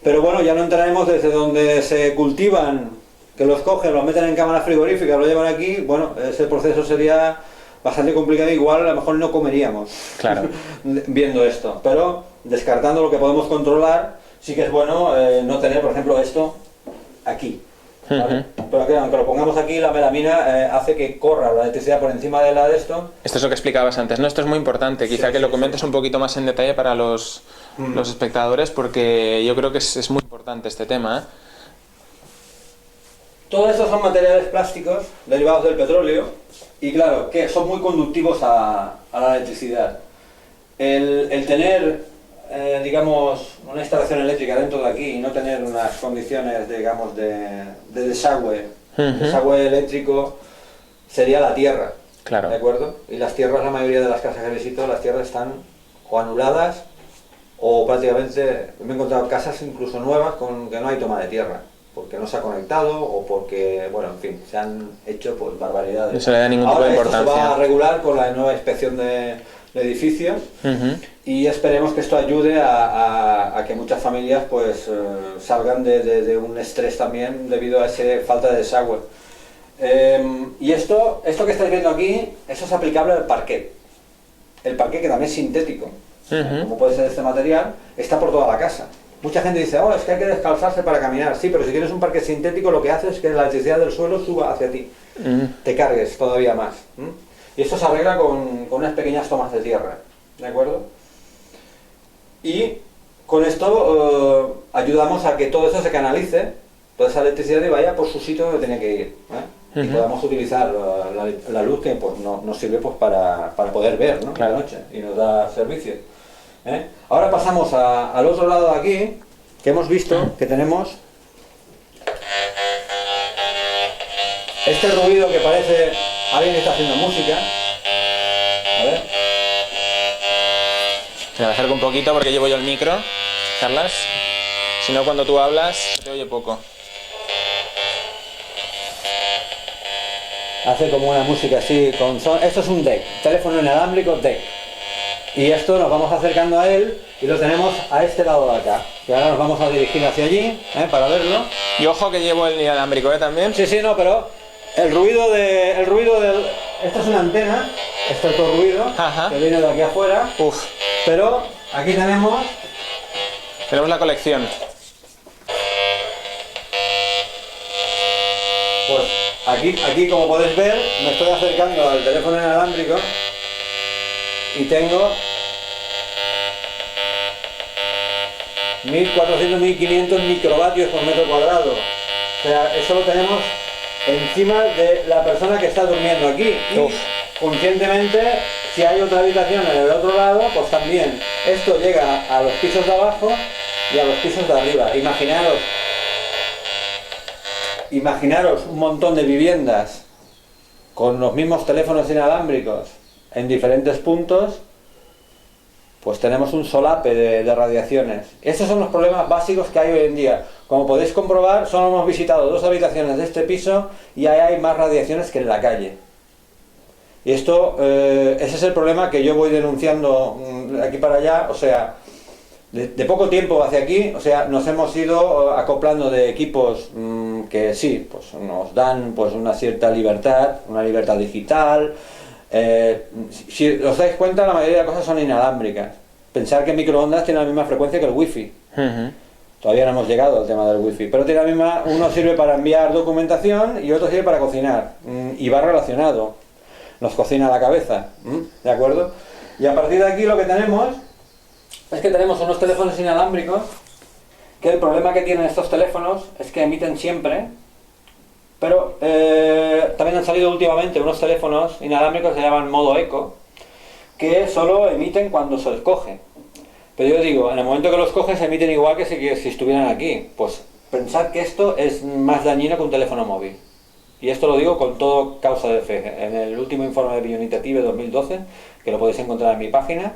Pero bueno, ya no entraremos desde donde se cultivan, que los cogen, los meten en cámaras frigoríficas, lo llevan aquí. Bueno, ese proceso sería bastante complicado, igual a lo mejor no comeríamos. Claro. Viendo esto, pero descartando lo que podemos controlar, sí que es bueno no tener, por ejemplo, esto aquí. ¿Vale? Pero que aunque lo pongamos aquí, la melamina hace que corra la electricidad por encima de la de esto. Esto es lo que explicabas antes, ¿no? Esto es muy importante, quizá que lo comentes un poquito más en detalle para los espectadores, porque yo creo que es muy importante este tema, Todos estos son materiales plásticos derivados del petróleo y claro, que son muy conductivos a la electricidad. El tener, digamos, una instalación eléctrica dentro de aquí y no tener unas condiciones, digamos, de desagüe, desagüe eléctrico, sería la tierra, claro. ¿De acuerdo? Y las tierras, la mayoría de las casas que visito, las tierras están o anuladas o prácticamente, me he encontrado casas incluso nuevas con que no hay toma de tierra, porque no se ha conectado o porque, bueno, en fin, se han hecho pues barbaridades. No se le da ningún tipo de importancia. Esto se va a regular con la nueva inspección de edificios y esperemos que esto ayude a que muchas familias pues salgan de un estrés también debido a esa falta de desagüe. Y esto que estáis viendo aquí, eso es aplicable al parquet. El parquet, que también es sintético, como puede ser este material, está por toda la casa. Mucha gente dice, es que hay que descalzarse para caminar. Sí, pero si tienes un parquet sintético, lo que hace es que la electricidad del suelo suba hacia ti. Te cargues todavía más. Y esto se arregla con unas pequeñas tomas de tierra. ¿De acuerdo? Y con esto ayudamos a que todo eso se canalice toda esa electricidad y vaya por su sitio donde tiene que ir, y podamos utilizar la luz que pues, nos sirve pues, para poder ver, ¿no? Claro. La noche y nos da servicio. Ahora pasamos al otro lado de aquí, que hemos visto que tenemos este ruido que parece alguien que está haciendo música. A ver. Me acerco un poquito porque llevo yo el micro, Carlas. Si no, cuando tú hablas, se te oye poco. Hace como una música así con son. Esto es un DEC, teléfono inalámbrico DEC. Y esto nos vamos acercando a él y lo tenemos a este lado de acá. Y ahora nos vamos a dirigir hacia allí, para verlo. Y ojo que llevo el inalámbrico, también. Sí, no, pero el ruido del... Esto es una antena, esto es todo ruido, que viene de aquí afuera. Uf. Pero aquí tenemos la colección. Pues aquí como podéis ver, me estoy acercando al teléfono inalámbrico y tengo 1400-1500 microvatios por metro cuadrado. O sea, eso lo tenemos encima de la persona que está durmiendo aquí. Y conscientemente, si hay otra habitación en el otro lado, pues también esto llega a los pisos de abajo y a los pisos de arriba. Imaginaros un montón de viviendas con los mismos teléfonos inalámbricos en diferentes puntos, pues tenemos un solape de radiaciones. Estos son los problemas básicos que hay hoy en día. Como podéis comprobar, solo hemos visitado 2 habitaciones de este piso y ahí hay más radiaciones que en la calle. Y esto, ese es el problema que yo voy denunciando de aquí para allá. O sea, de poco tiempo hacia aquí, o sea, nos hemos ido acoplando de equipos que sí, pues nos dan pues una cierta libertad, una libertad digital. Si os dais cuenta, la mayoría de cosas son inalámbricas. Pensar que microondas tiene la misma frecuencia que el wifi. Todavía no hemos llegado al tema del wifi, pero tiene la misma. Uno sirve para enviar documentación y otro sirve para cocinar, y va relacionado. Nos cocina la cabeza, ¿de acuerdo? Y a partir de aquí lo que tenemos es que tenemos unos teléfonos inalámbricos, que el problema que tienen estos teléfonos es que emiten siempre, pero también han salido últimamente unos teléfonos inalámbricos que se llaman modo eco, que solo emiten cuando se les coge. Pero yo digo, en el momento que los coges emiten igual que si estuvieran aquí. Pues pensad que esto es más dañino que un teléfono móvil. Y esto lo digo con todo causa de fe. En el último informe de Bionitative 2012, que lo podéis encontrar en mi página,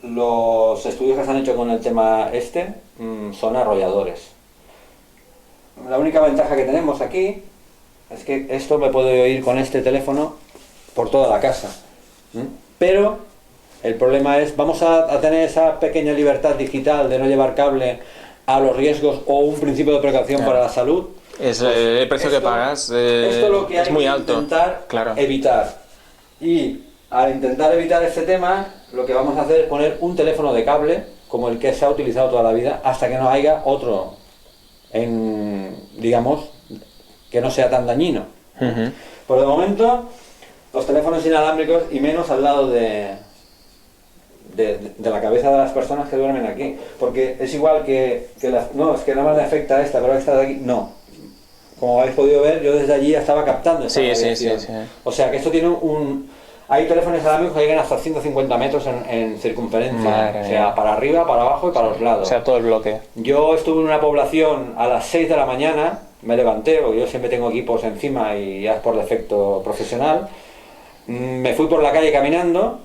los estudios que se han hecho con el tema son arrolladores. La única ventaja que tenemos aquí es que esto me puede oír con este teléfono por toda la casa. Pero el problema es, vamos a tener esa pequeña libertad digital de no llevar cable a los riesgos o un principio de precaución para la salud. Es el precio que pagas esto lo que hay es muy que alto. Intentar evitar. Y al intentar evitar este tema, lo que vamos a hacer es poner un teléfono de cable, como el que se ha utilizado toda la vida, hasta que no haya otro, digamos, que no sea tan dañino. Por el momento, los teléfonos inalámbricos, y menos al lado de la cabeza de las personas que duermen aquí, porque es igual no, es que nada más le afecta a esta, pero a esta de aquí, no. Como habéis podido ver, yo desde allí ya estaba captando esta radiación. Sí. O sea que esto tiene hay teléfonos inalámbricos que llegan hasta 150 metros en circunferencia, o sea, para arriba, para abajo y para los lados. O sea, todo el bloque. Yo estuve en una población a las 6 de la mañana, me levanté, porque yo siempre tengo equipos encima y ya es por defecto profesional. Me fui por la calle caminando,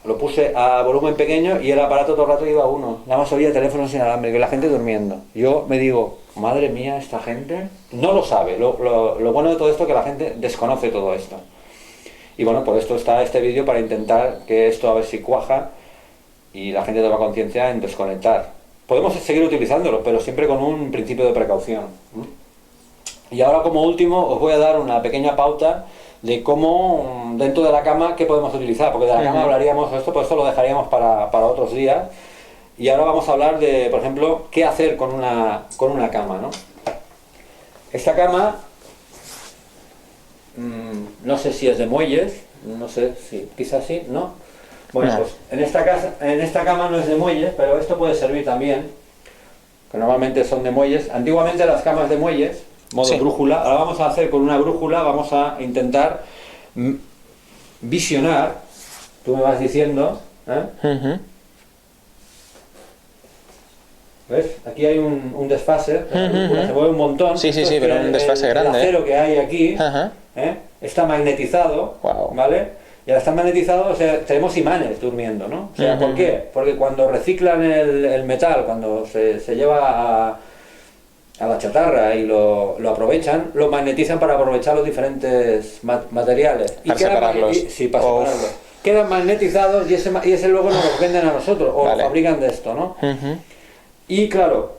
lo puse a volumen pequeño y el aparato todo el rato iba a uno. Nada más oía teléfonos inalámbricos y la gente durmiendo. Yo me digo, madre mía, esta gente no lo sabe. Lo bueno de todo esto es que la gente desconoce todo esto. Y bueno, por esto está este vídeo, para intentar que esto a ver si cuaja y la gente toma conciencia en desconectar. Podemos seguir utilizándolo, pero siempre con un principio de precaución. Y ahora, como último, os voy a dar una pequeña pauta de cómo dentro de la cama qué podemos utilizar, porque de la cama hablaríamos esto, pues esto lo dejaríamos para otros días. Y ahora vamos a hablar de, por ejemplo, qué hacer con una cama, ¿no? Esta cama, no sé si es de muelles, no sé si, quizás sí, ¿no? Bueno, pues en esta cama no es de muelles, pero esto puede servir también que normalmente son de muelles. Antiguamente las camas de muelles, modo brújula, ahora vamos a hacer con una brújula, vamos a intentar visionar, tú me vas diciendo, ¿ves? Aquí hay un desfase, la brújula se mueve un montón. Sí, pero un desfase grande. El acero que hay aquí está magnetizado, ¿vale? Y al estar magnetizado, o sea, tenemos imanes durmiendo, ¿no? O sea, ¿por qué? Porque cuando reciclan el metal, cuando se lleva a la chatarra y lo aprovechan, lo magnetizan para aprovechar los diferentes materiales. Para separarlos. Para separarlos. Quedan magnetizados y ese luego nos los venden a nosotros, o fabrican de esto, ¿no? Y claro,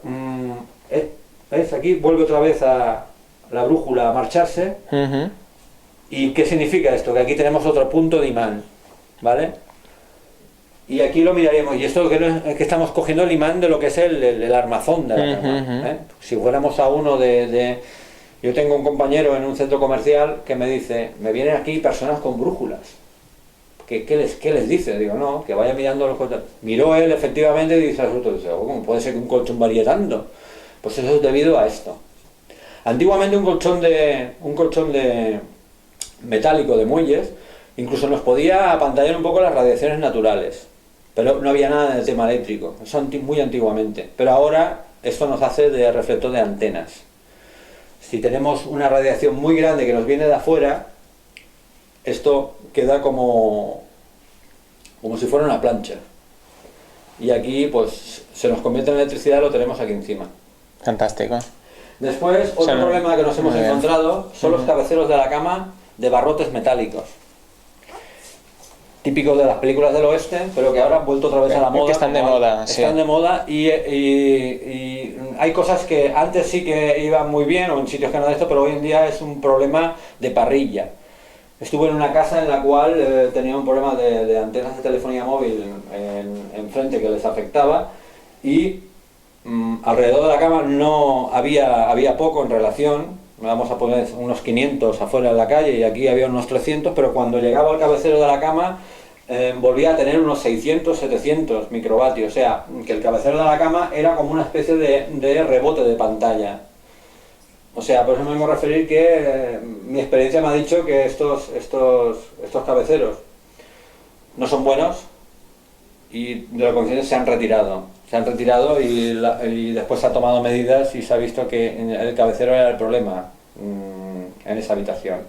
¿ves? Aquí vuelve otra vez a la brújula a marcharse. ¿Y qué significa esto? Que aquí tenemos otro punto de imán, ¿vale? Y aquí lo miraremos, y esto que estamos cogiendo el imán de lo que es el armazón de la cama, Si fuéramos a uno Yo tengo un compañero en un centro comercial que me dice, me vienen aquí personas con brújulas. ¿Qué les dice? Digo, no, que vaya mirando los colchones. Miró él efectivamente y dice, ¿cómo puede ser que un colchón varíe tanto? Pues eso es debido a esto. Antiguamente un colchón de metálico de muelles incluso nos podía apantallar un poco las radiaciones naturales, pero no había nada de tema eléctrico, eso muy antiguamente. Pero ahora esto nos hace de reflector de antenas. Si tenemos una radiación muy grande que nos viene de afuera, esto queda como si fuera una plancha, y aquí pues se nos convierte en electricidad, lo tenemos aquí encima. Fantástico. Después, otro problema que nos hemos encontrado son los cabeceros de la cama de barrotes metálicos, típicos de las películas del oeste, pero que ahora han vuelto otra vez a la moda. Que están de moda, Están de moda, y hay cosas que antes sí que iban muy bien, o en sitios que no de esto, pero hoy en día es un problema de parrilla. Estuve en una casa en la cual tenía un problema de antenas de telefonía móvil enfrente que les afectaba, y alrededor de la cama no había poco en relación. Vamos a poner unos 500 afuera en la calle y aquí había unos 300, pero cuando llegaba al cabecero de la cama volvía a tener unos 600, 700 microvatios, o sea, que el cabecero de la cama era como una especie de rebote de pantalla. O sea, por eso me vengo a referir que mi experiencia me ha dicho que estos cabeceros no son buenos, y de lo consciente se han retirado y después se han tomado medidas y se ha visto que el cabecero era el problema en esa habitación.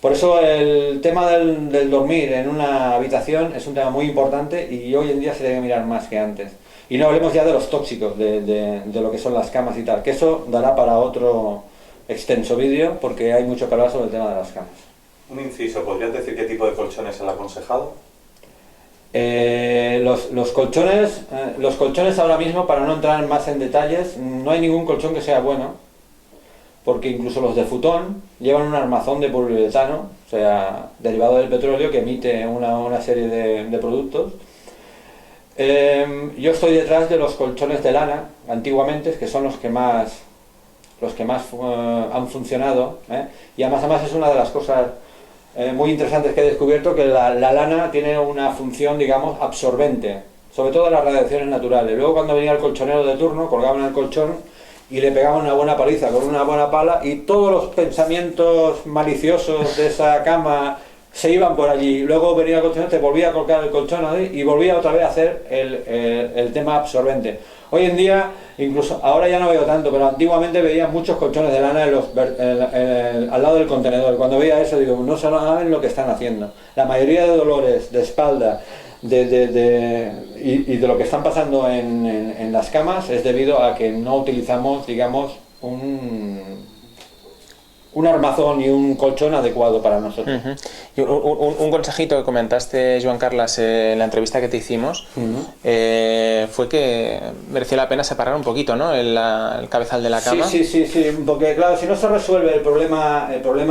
Por eso el tema del dormir en una habitación es un tema muy importante, y hoy en día se debe mirar más que antes. Y no hablemos ya de los tóxicos, de lo que son las camas y tal, que eso dará para otro extenso vídeo, porque hay mucho que hablar sobre el tema de las camas. Un inciso, ¿podrías decir qué tipo de colchones es el aconsejado? Los colchones ahora mismo, para no entrar más en detalles, no hay ningún colchón que sea bueno, porque incluso los de futón llevan un armazón de poliuretano, o sea, derivado del petróleo, que emite una serie de productos. Yo estoy detrás de los colchones de lana, antiguamente, que son los que más han funcionado, y además es una de las cosas muy interesantes que he descubierto, que la lana tiene una función, digamos, absorbente, sobre todo de las radiaciones naturales. Luego, cuando venía el colchonero de turno, colgaban el colchón y le pegaban una buena paliza con una buena pala, y todos los pensamientos maliciosos de esa cama se iban por allí. Luego venía el colchonero, te volvía a colgar el colchón ahí y volvía otra vez a hacer el tema absorbente. Hoy en día, incluso ahora ya no veo tanto, pero antiguamente veía muchos colchones de lana al lado del contenedor. Cuando veía eso, digo, no saben lo que están haciendo. La mayoría de dolores de espalda y de lo que están pasando en las camas es debido a que no utilizamos, digamos, un armazón y un colchón adecuado para nosotros. Y un consejito que comentaste, Joan Carles, en la entrevista que te hicimos, fue que mereció la pena separar un poquito, ¿no?, el cabezal de la cama. Sí, porque claro, si no se resuelve el problema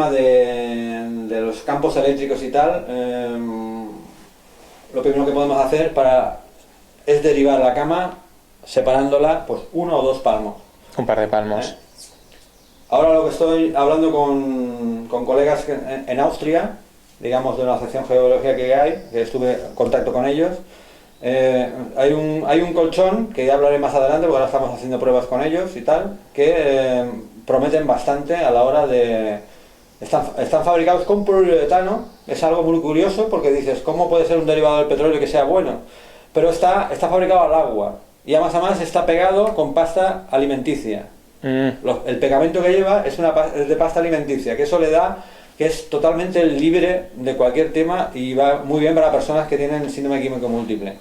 de los campos eléctricos y tal, lo primero que podemos hacer es derivar la cama separándola, pues 1 o 2 palmos. Un par de palmos. Ahora lo que estoy hablando con colegas en Austria, digamos de una sección geológica que hay, que estuve en contacto con ellos, Hay un colchón, que ya hablaré más adelante porque ahora estamos haciendo pruebas con ellos y tal, que prometen bastante a la hora de... Están fabricados con poliuretano, es algo muy curioso porque dices, ¿cómo puede ser un derivado del petróleo que sea bueno? Pero está fabricado al agua y además está pegado con pasta alimenticia. El pegamento que lleva es de pasta alimenticia, que eso le da que es totalmente libre de cualquier tema y va muy bien para personas que tienen síndrome químico múltiple.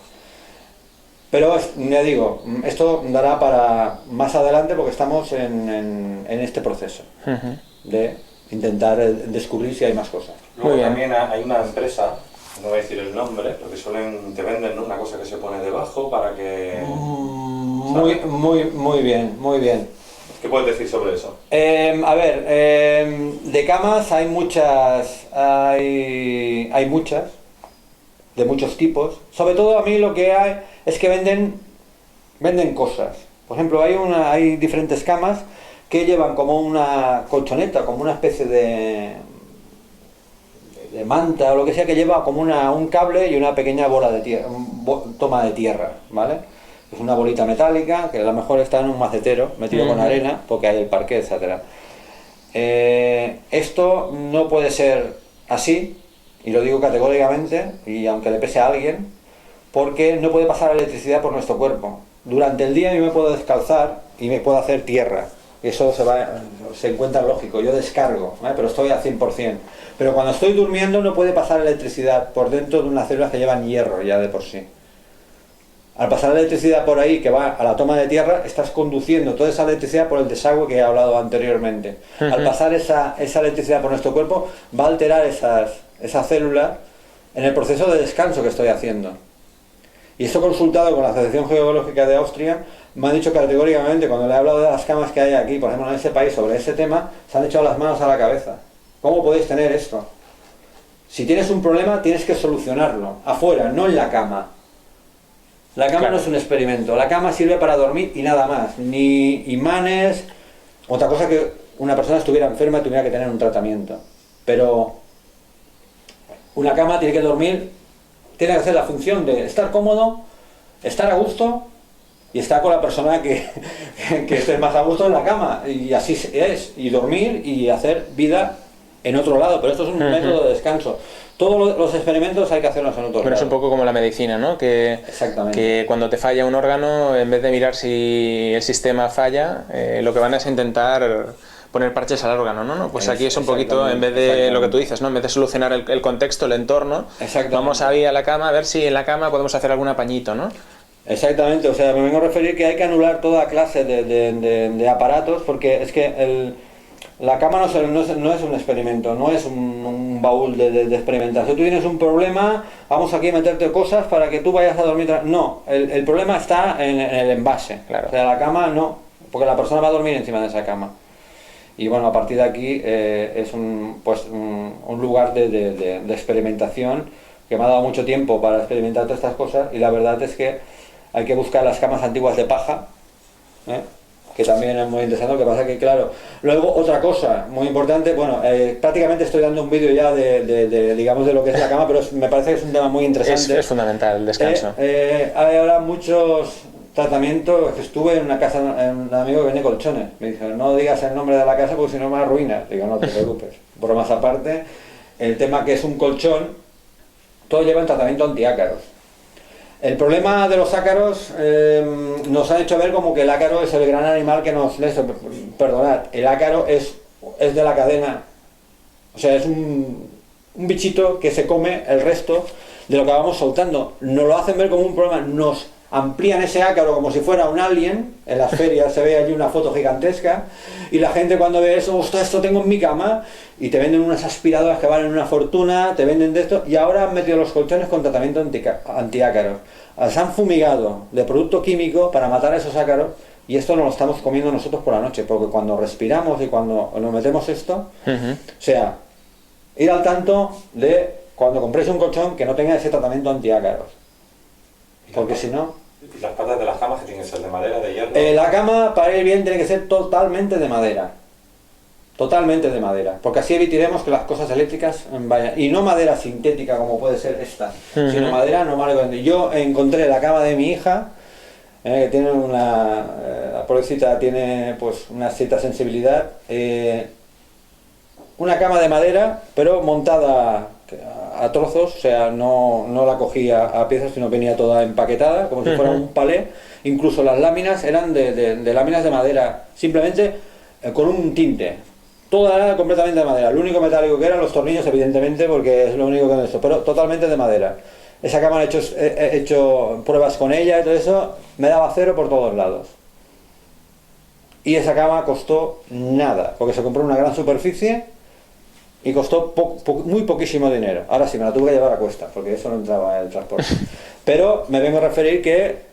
Pero ya digo, esto dará para más adelante porque estamos en este proceso de intentar descubrir si hay más cosas. Luego también hay una empresa, no voy a decir el nombre, porque te venden, ¿no?, una cosa que se pone debajo para que... Muy bien. ¿Qué puedes decir sobre eso? De camas hay muchas, de muchos tipos. Sobre todo a mí lo que hay es que venden cosas. Por ejemplo, hay diferentes camas que llevan como una colchoneta, como una especie de manta o lo que sea, que lleva como un cable y una pequeña bola de tierra, toma de tierra, ¿vale? Es una bolita metálica que a lo mejor está en un macetero metido con arena porque hay el parqué, etcétera. Esto no puede ser así, y lo digo categóricamente, y aunque le pese a alguien, porque no puede pasar electricidad por nuestro cuerpo. Durante el día yo me puedo descalzar y me puedo hacer tierra. Eso se encuentra lógico, yo descargo, ¿vale? Pero estoy al 100%. Pero cuando estoy durmiendo no puede pasar electricidad por dentro de unas células que llevan hierro ya de por sí. Al pasar la electricidad por ahí, que va a la toma de tierra, estás conduciendo toda esa electricidad por el desagüe que he hablado anteriormente. Al pasar esa electricidad por nuestro cuerpo, va a alterar esas células en el proceso de descanso que estoy haciendo. Y esto consultado con la Asociación Geológica de Austria, me han dicho categóricamente, cuando le he hablado de las camas que hay aquí, por ejemplo en ese país, sobre ese tema, se han echado las manos a la cabeza. ¿Cómo podéis tener esto? Si tienes un problema, tienes que solucionarlo, afuera, no en la cama. La cama no es un experimento, la cama sirve para dormir y nada más, ni imanes, otra cosa que una persona estuviera enferma y tuviera que tener un tratamiento. Pero una cama tiene que dormir, tiene que hacer la función de estar cómodo, estar a gusto y estar con la persona que esté más a gusto en la cama, y así es, y dormir y hacer vida en otro lado, pero esto es un método de descanso. Todos los experimentos hay que hacerlos en otro lado. Pero es un poco como la medicina, ¿no? Que cuando te falla un órgano, en vez de mirar si el sistema falla, lo que van es intentar poner parches al órgano, ¿no? Pues aquí es un poquito, en vez de lo que tú dices, ¿no? En vez de solucionar el contexto, el entorno, vamos a ir a la cama a ver si en la cama podemos hacer algún apañito, ¿no? Exactamente, o sea, me vengo a referir que hay que anular toda clase de aparatos, porque es que la cama no es un experimento, no es un baúl de experimentación. Tú tienes un problema, vamos aquí a meterte cosas para que tú vayas a dormir. No, el problema está en el envase. Claro. O sea, la cama no, porque la persona va a dormir encima de esa cama. Y bueno, a partir de aquí es un lugar de experimentación que me ha dado mucho tiempo para experimentar todas estas cosas, y la verdad es que hay que buscar las camas antiguas de paja, que también es muy interesante. Lo que pasa que, claro, luego otra cosa muy importante, bueno, prácticamente estoy dando un vídeo ya digamos, de lo que es la cama, pero me parece que es un tema muy interesante. Es fundamental el descanso. Hay ahora muchos tratamientos, que estuve en una casa, un amigo que vende colchones, me dijo, no digas el nombre de la casa porque si no me arruinas. Digo, no te preocupes. Bromas aparte, el tema que es un colchón, todo lleva un tratamiento antiácaros. El problema de los ácaros nos ha hecho ver como que el ácaro es el gran animal que nos... Perdonad, el ácaro es de la cadena, o sea, es un bichito que se come el resto de lo que vamos soltando. Nos lo hacen ver como un problema, nos amplían ese ácaro como si fuera un alien. En las ferias se ve allí una foto gigantesca, y la gente cuando ve eso, ostras, esto tengo en mi cama, y te venden unas aspiradoras que valen una fortuna, te venden de esto, y ahora han metido los colchones con tratamiento antiácaros. Se han fumigado de producto químico para matar a esos ácaros, y esto nos lo estamos comiendo nosotros por la noche, porque cuando respiramos y cuando nos metemos esto, o sea, ir al tanto de cuando compréis un colchón que no tenga ese tratamiento antiácaros, porque si no... ¿Y las patas de las camas que tienen que ser de madera, de hierro? La cama, para ir bien, tiene que ser totalmente de madera. totalmente de madera, porque así evitaremos que las cosas eléctricas vayan, y no madera sintética como puede ser esta, sino madera normal. Yo encontré la cama de mi hija, que tiene la pobrecita tiene pues una cierta sensibilidad, una cama de madera, pero montada a trozos, o sea, no la cogía a piezas, sino venía toda empaquetada, como si fuera un palé. Incluso las láminas eran de láminas de madera, simplemente con un tinte. Toda era completamente de madera. Lo único metálico que eran los tornillos, evidentemente, porque es lo único que he hecho, pero totalmente de madera. Esa cama he hecho pruebas con ella y todo eso, me daba cero por todos lados. Y esa cama costó nada, porque se compró una gran superficie y costó muy poquísimo dinero. Ahora sí, me la tuve que llevar a cuesta, porque eso no entraba en el transporte. Pero me vengo a referir que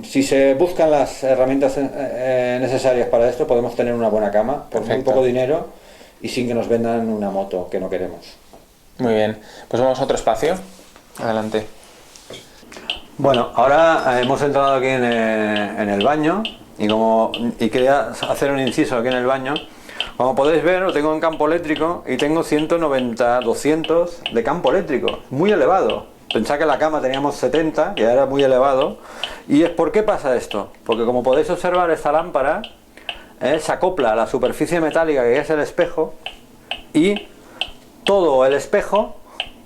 si se buscan las herramientas necesarias para esto, podemos tener una buena cama por muy poco dinero y sin que nos vendan una moto que no queremos. Muy bien, pues vamos a otro espacio. Adelante. Bueno, ahora hemos entrado aquí en el baño y quería hacer un inciso aquí en el baño. Como podéis ver, lo tengo en campo eléctrico y tengo 190, 200 de campo eléctrico, muy elevado. Pensad que en la cama teníamos 70, que era muy elevado. ¿Y por qué pasa esto? Porque como podéis observar, esta lámpara se acopla a la superficie metálica que es el espejo, y todo el espejo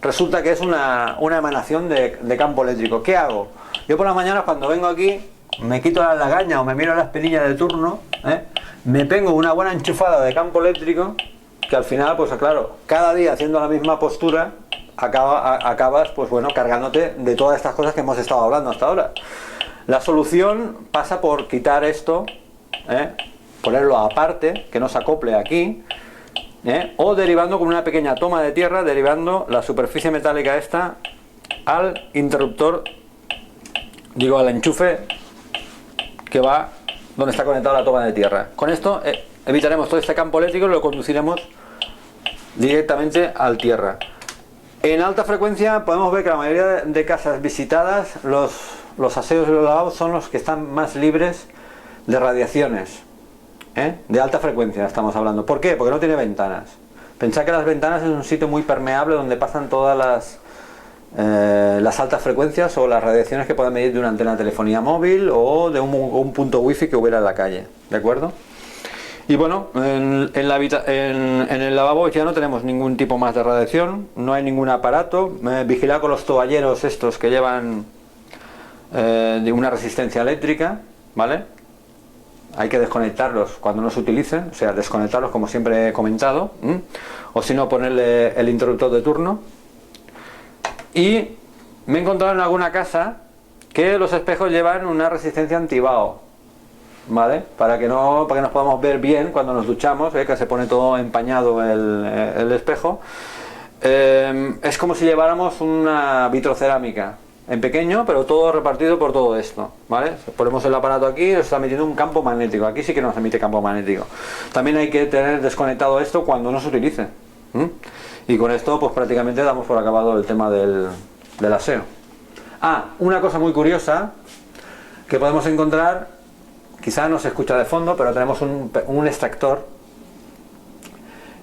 resulta que es una emanación de campo eléctrico. ¿Qué hago? Yo por las mañanas, cuando vengo aquí, me quito la lagaña o me miro la espinilla de turno, me pego una buena enchufada de campo eléctrico, que al final, pues claro, cada día haciendo la misma postura, acabas, pues bueno, cargándote de todas estas cosas que hemos estado hablando hasta ahora. La solución pasa por quitar esto, ponerlo aparte, que no se acople aquí, o derivando con una pequeña toma de tierra, derivando la superficie metálica esta al interruptor, digo al enchufe que va donde está conectada la toma de tierra. Con esto evitaremos todo este campo eléctrico y lo conduciremos directamente al tierra. En alta frecuencia podemos ver que la mayoría de casas visitadas, los aseos y los lavabos son los que están más libres de radiaciones, de alta frecuencia estamos hablando. ¿Por qué? Porque no tiene ventanas. Pensad que las ventanas es un sitio muy permeable donde pasan todas las altas frecuencias o las radiaciones que pueden medir de una antena de telefonía móvil o de un punto wifi que hubiera en la calle, ¿de acuerdo? Y bueno, en el lavabo ya no tenemos ningún tipo más de radiación, no hay ningún aparato. Vigilad con los toalleros estos que llevan de una resistencia eléctrica, ¿vale? Hay que desconectarlos cuando no se utilicen, o sea, desconectarlos como siempre he comentado, o si no, ponerle el interruptor de turno. Y me he encontrado en alguna casa que los espejos llevan una resistencia antibao, ¿vale? Para que nos podamos ver bien cuando nos duchamos, que se pone todo empañado el espejo. Es como si lleváramos una vitrocerámica en pequeño, pero todo repartido por todo esto, ¿vale? Ponemos el aparato aquí, nos está emitiendo un campo magnético. Aquí sí que nos emite campo magnético. También hay que tener desconectado esto cuando no se utilice. Y con esto pues prácticamente damos por acabado el tema del aseo. Una cosa muy curiosa que podemos encontrar, quizá no se escucha de fondo, pero tenemos un extractor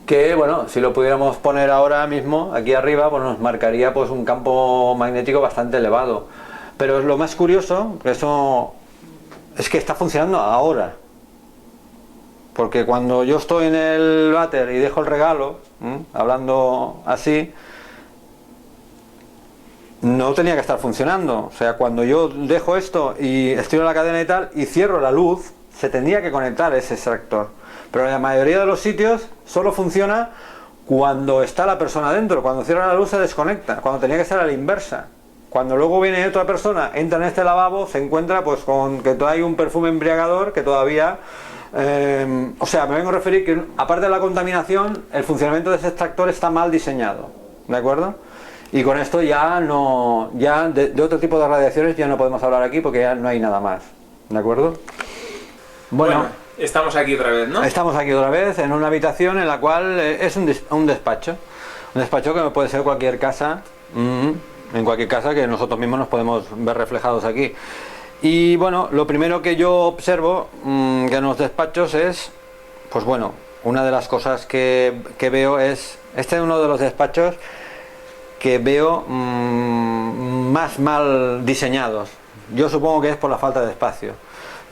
que, bueno, si lo pudiéramos poner ahora mismo aquí arriba, pues nos marcaría pues un campo magnético bastante elevado. Pero lo más curioso, eso es que está funcionando ahora. Porque cuando yo estoy en el váter y dejo el regalo, hablando así, no tenía que estar funcionando. O sea, cuando yo dejo esto y estiro la cadena y tal, y cierro la luz, se tendría que conectar ese extractor. Pero en la mayoría de los sitios solo funciona cuando está la persona dentro. Cuando cierra la luz se desconecta, cuando tenía que ser a la inversa. Cuando luego viene otra persona, entra en este lavabo, se encuentra pues con que hay un perfume embriagador que todavía... o sea, me vengo a referir que aparte de la contaminación, el funcionamiento de ese extractor está mal diseñado, ¿de acuerdo? Y con esto ya no, de otro tipo de radiaciones ya no podemos hablar aquí porque ya no hay nada más, ¿de acuerdo? Bueno, estamos aquí otra vez, ¿no? Estamos aquí otra vez en una habitación en la cual es un despacho que puede ser cualquier casa, en cualquier casa que nosotros mismos nos podemos ver reflejados aquí. Y bueno, lo primero que yo observo que en los despachos es, pues bueno, una de las cosas que veo es, este es uno de los despachos que veo más mal diseñados. Yo supongo que es por la falta de espacio,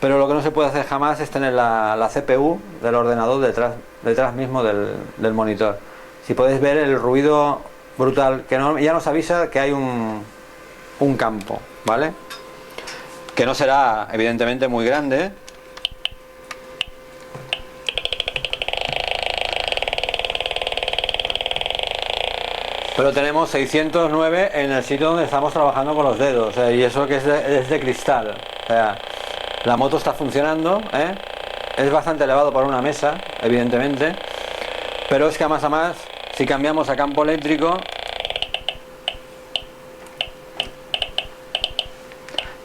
pero lo que no se puede hacer jamás es tener la CPU del ordenador detrás mismo del monitor. Si podéis ver el ruido brutal, que ya nos avisa que hay un campo, ¿vale? Que no será evidentemente muy grande. Pero tenemos 609 en el sitio donde estamos trabajando con los dedos, y eso que es de cristal. O sea, la moto está funcionando, es bastante elevado para una mesa, evidentemente, pero es que a más, si cambiamos a campo eléctrico,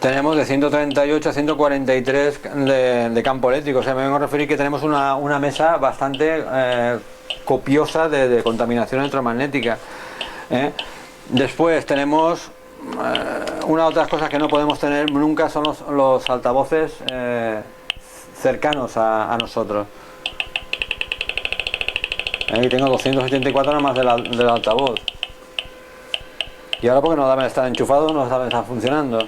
tenemos de 138 a 143 de campo eléctrico. O sea, me vengo a referir que tenemos una mesa bastante copiosa de contaminación electromagnética. Después tenemos una de otras cosas que no podemos tener nunca son los altavoces cercanos a nosotros. Aquí tengo 284 nada más del altavoz. Y ahora porque no deben estar enchufados, no deben estar funcionando.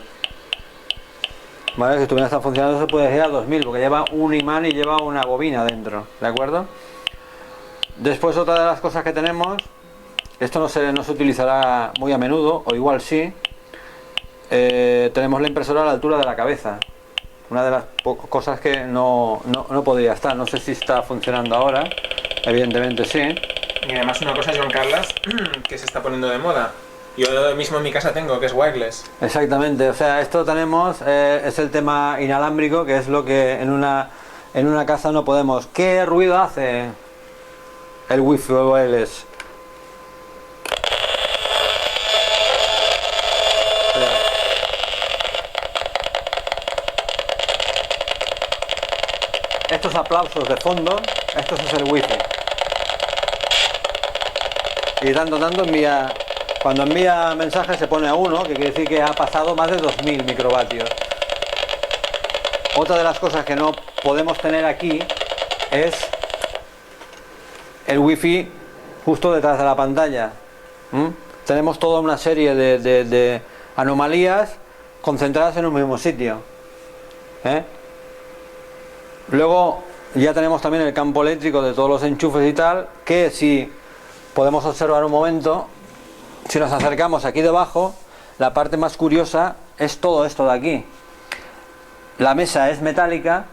Vale, si estuviera estar funcionando se puede ir a 2000 porque lleva un imán y lleva una bobina dentro, ¿de acuerdo? Después otra de las cosas que tenemos, esto no se utilizará muy a menudo, o igual sí, tenemos la impresora a la altura de la cabeza. Una de las cosas que no podría estar, no sé si está funcionando ahora, evidentemente sí. Y además una cosa, Joan Carles, que se está poniendo de moda. Yo mismo en mi casa tengo, que es wireless. Exactamente, o sea, esto tenemos, es el tema inalámbrico, que es lo que en una casa no podemos. ¿Qué ruido hace el wifi wireless? Estos aplausos de fondo, esto es el wifi. Y tanto envía, cuando envía mensajes se pone a 1, que quiere decir que ha pasado más de 2000 microvatios. Otra de las cosas que no podemos tener aquí es el wifi justo detrás de la pantalla. Tenemos toda una serie de anomalías concentradas en un mismo sitio. Luego ya tenemos también el campo eléctrico de todos los enchufes y tal, que si podemos observar un momento, si nos acercamos aquí debajo, la parte más curiosa es todo esto de aquí. La mesa es metálica,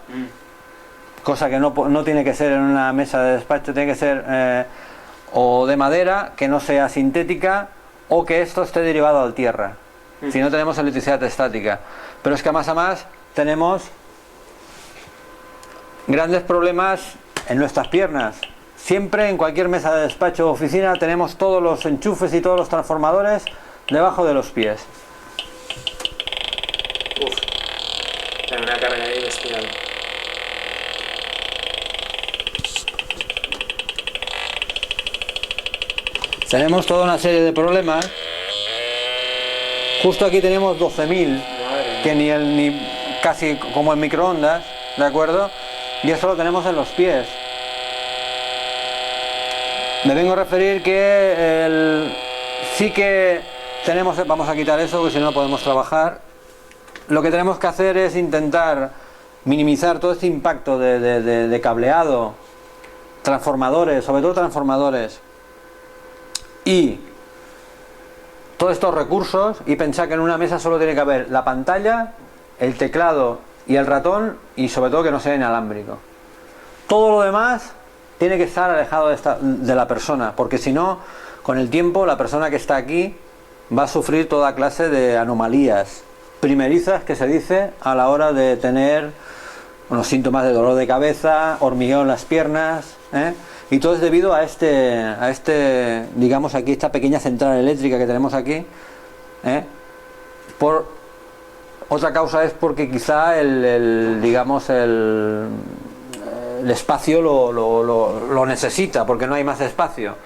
cosa que no tiene que ser en una mesa de despacho, tiene que ser o de madera, que no sea sintética, o que esto esté derivado al tierra. Si no tenemos electricidad estática. Pero es que a más tenemos grandes problemas en nuestras piernas. Siempre en cualquier mesa de despacho o oficina tenemos todos los enchufes y todos los transformadores debajo de los pies. Uf, hay una carga ahí bestial. Tenemos toda una serie de problemas. Justo aquí tenemos 12.000, que ni casi como en microondas, ¿de acuerdo? Y eso lo tenemos en los pies. Me vengo a referir que sí que tenemos, vamos a quitar eso porque si no podemos trabajar. Lo que tenemos que hacer es intentar minimizar todo este impacto de cableado, transformadores, sobre todo transformadores, y todos estos recursos, y pensar que en una mesa solo tiene que haber la pantalla, el teclado y el ratón, y sobre todo que no sea inalámbrico. Todo lo demás tiene que estar alejado de la persona, porque si no, con el tiempo la persona que está aquí va a sufrir toda clase de anomalías primerizas, que se dice, a la hora de tener unos síntomas de dolor de cabeza, hormigueo en las piernas, y todo es debido a este, digamos aquí, esta pequeña central eléctrica que tenemos aquí. Otra causa es porque quizá el espacio lo necesita, porque no hay más espacio.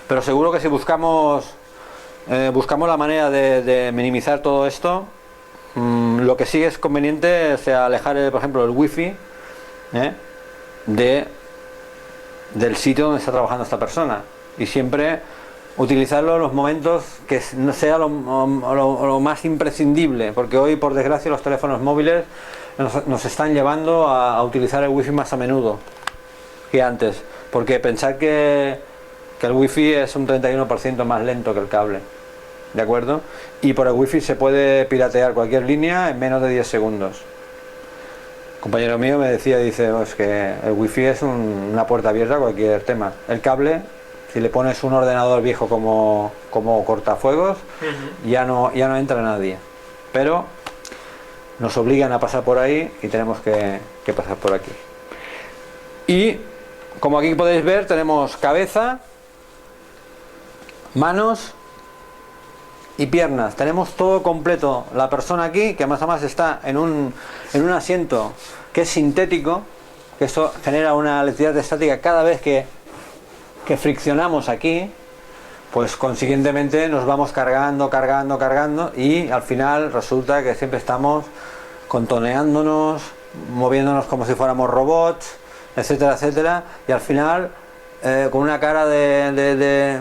Pero seguro que si buscamos la manera de minimizar todo esto, lo que sí es conveniente es alejar, por ejemplo, el wifi de del sitio donde está trabajando esta persona. Y siempre utilizarlo en los momentos que no sea lo más imprescindible, porque hoy, por desgracia, los teléfonos móviles nos están llevando a utilizar el wifi más a menudo que antes, porque pensar que el wifi es un 31% más lento que el cable, ¿de acuerdo? Y por el wifi se puede piratear cualquier línea en menos de 10 segundos. Un compañero mío me decía, dice, es que el wifi es una puerta abierta a cualquier tema. El cable, si le pones un ordenador viejo como cortafuegos, ya no entra nadie. Pero nos obligan a pasar por ahí y tenemos que pasar por aquí. Y como aquí podéis ver, tenemos cabeza, manos y piernas. Tenemos todo completo. La persona aquí, que más o menos está en un asiento que es sintético, que esto genera una electricidad estática cada vez que friccionamos aquí, pues consiguientemente nos vamos cargando y al final resulta que siempre estamos contoneándonos, moviéndonos como si fuéramos robots, etcétera, etcétera, y al final con una cara de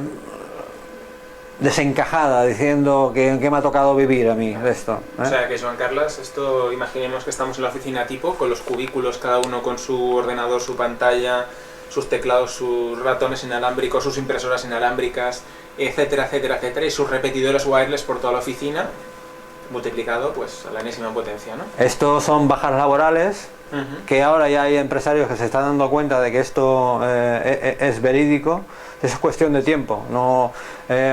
desencajada, diciendo que me ha tocado vivir a mí esto. O sea que, Joan Carles, esto imaginemos que estamos en la oficina tipo, con los cubículos, cada uno con su ordenador, su pantalla, sus teclados, sus ratones inalámbricos, sus impresoras inalámbricas, etcétera, etcétera, etcétera, y sus repetidores wireless por toda la oficina, multiplicado pues a la enésima potencia, ¿no? Estos son bajas laborales, que ahora ya hay empresarios que se están dando cuenta de que esto es verídico. Es cuestión de tiempo. No,